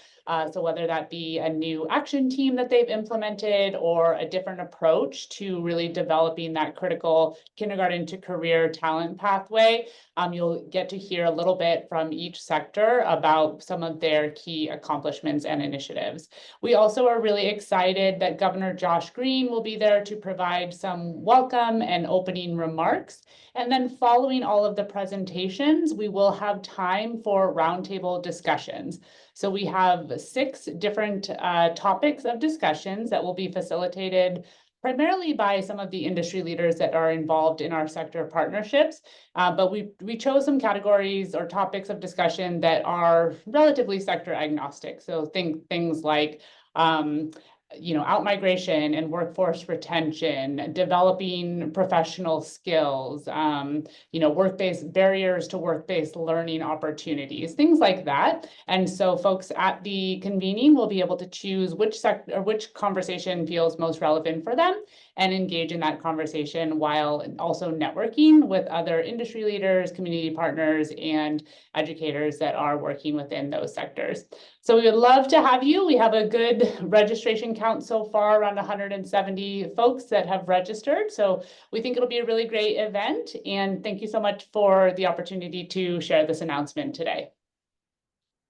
So whether that be a new action team that they've implemented or a different approach to really developing that critical kindergarten to career talent pathway, you'll get to hear a little bit from each sector about some of their key accomplishments and initiatives. We also are really excited that Governor Josh Green will be there to provide some welcome and opening remarks. And then following all of the presentations, we will have time for roundtable discussions. So we have 6 different topics of discussions that will be facilitated primarily by some of the industry leaders that are involved in our sector partnerships. But we chose some categories or topics of discussion that are relatively sector agnostic. So things like outmigration and workforce retention, developing professional skills, work-based barriers to work-based learning opportunities, things like that. And so folks at the convening will be able to choose which sector or which conversation feels most relevant for them and engage in that conversation while also networking with other industry leaders, community partners, and educators that are working within those sectors. So we would love to have you. We have a good registration count so far, around 170 folks that have registered. So we think it'll be a really great event. And thank you so much for the opportunity to share this announcement today.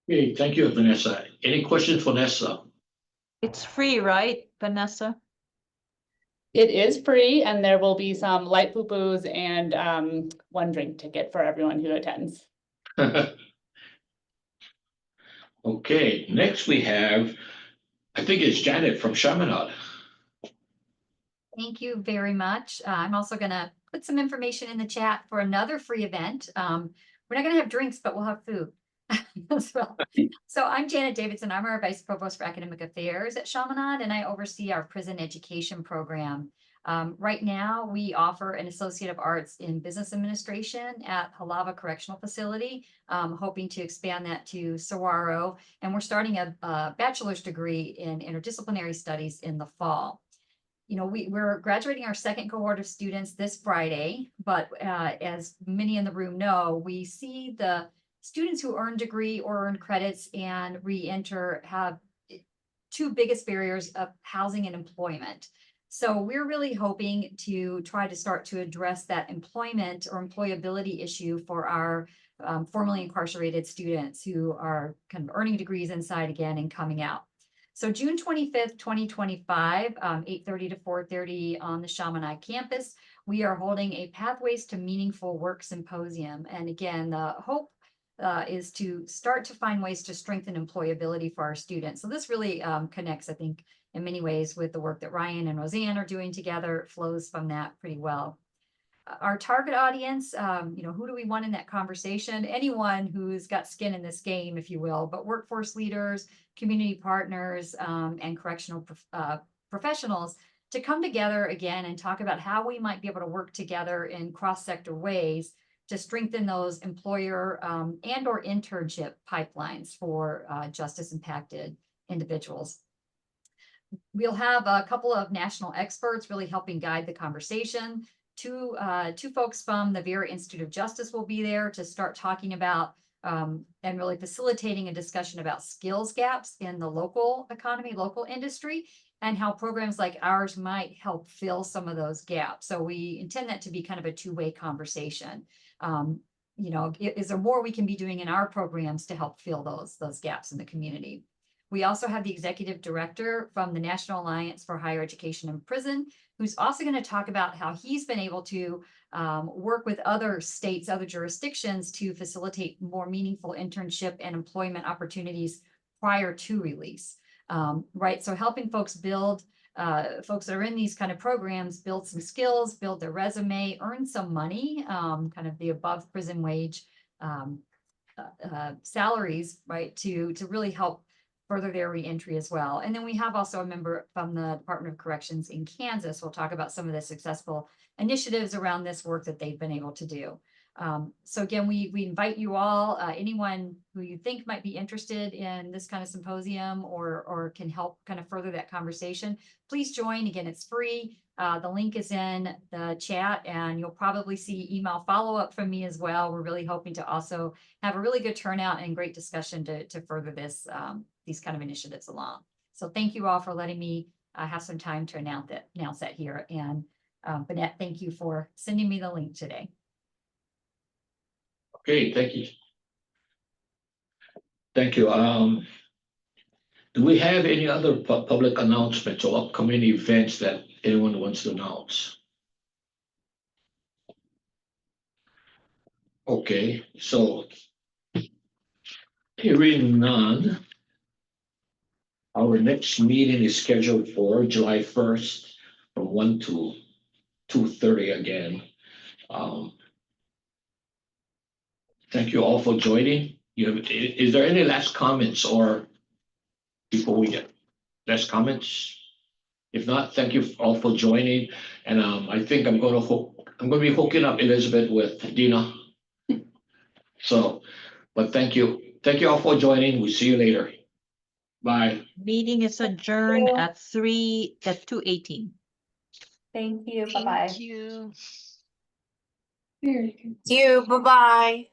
Okay, thank you, Vanessa. Any questions for Vanessa? It's free, right, Vanessa? It is free, and there will be some light poo-poos and 1 drink ticket for everyone who attends. Okay, next we have, I think it's Janet from Chaminade. Thank you very much. I'm also gonna put some information in the chat for another free event. We're not gonna have drinks, but we'll have food as well. So I'm Janet Davidson. I'm our Vice Provost for Academic Affairs at Chaminade, and I oversee our prison education program. Right now, we offer an Associate of Arts in Business Administration at Halava Correctional Facility, hoping to expand that to Saguaro. And we're starting a bachelor's degree in interdisciplinary studies in the fall. We're graduating our 2nd cohort of students this Friday, but as many in the room know, we see the students who earn degree or earn credits and re-enter have 2 biggest barriers of housing and employment. So we're really hoping to try to start to address that employment or employability issue for our formerly incarcerated students who are kind of earning degrees inside again and coming out. So June 25th, 2025, 8:30 to 4:30 on the Chamonix campus, we are holding a Pathways to Meaningful Work Symposium. And again, the hope is to start to find ways to strengthen employability for our students. So this really connects, I think, in many ways with the work that Ryan and Roseanne are doing together. It flows from that pretty well. Our target audience, who do we want in that conversation? Anyone who's got skin in this game, if you will, but workforce leaders, community partners, and correctional professionals to come together again and talk about how we might be able to work together in cross-sector ways to strengthen those employer and or internship pipelines for justice impacted individuals. We'll have a couple of national experts really helping guide the conversation. Two folks from the Vera Institute of Justice will be there to start talking about and really facilitating a discussion about skills gaps in the local economy, local industry, and how programs like ours might help fill some of those gaps. So we intend that to be kind of a two-way conversation. Is there more we can be doing in our programs to help fill those gaps in the community? We also have the executive director from the National Alliance for Higher Education in Prison, who's also going to talk about how he's been able to work with other states, other jurisdictions to facilitate more meaningful internship and employment opportunities prior to release. Right, so helping folks build, folks that are in these kind of programs, build some skills, build their resume, earn some money, kind of the above prison wage salaries, right, to really help further their reentry as well. And then we have also a member from the Department of Corrections in Kansas. We'll talk about some of the successful initiatives around this work that they've been able to do. So again, we invite you all, anyone who you think might be interested in this kind of symposium or can help kind of further that conversation, please join. Again, it's free. The link is in the chat, and you'll probably see email follow-up from me as well. We're really hoping to also have a really good turnout and great discussion to further this these kind of initiatives along. So thank you all for letting me have some time to announce that here. And Bennett, thank you for sending me the link today. Okay, thank you. Thank you. Do we have any other public announcements or upcoming events that anyone wants to announce? Okay, so hearing none, our next meeting is scheduled for July 1st from 1 to 2:30 again. Thank you all for joining. Is there any last comments or before we get last comments? If not, thank you all for joining. And I think I'm going to be hooking up Elizabeth with Dina. So, but thank you. Thank you all for joining. We'll see you later. Bye. Meeting is adjourned at 2:18. Thank you. Bye-bye. Thank you. Very good. You, bye-bye.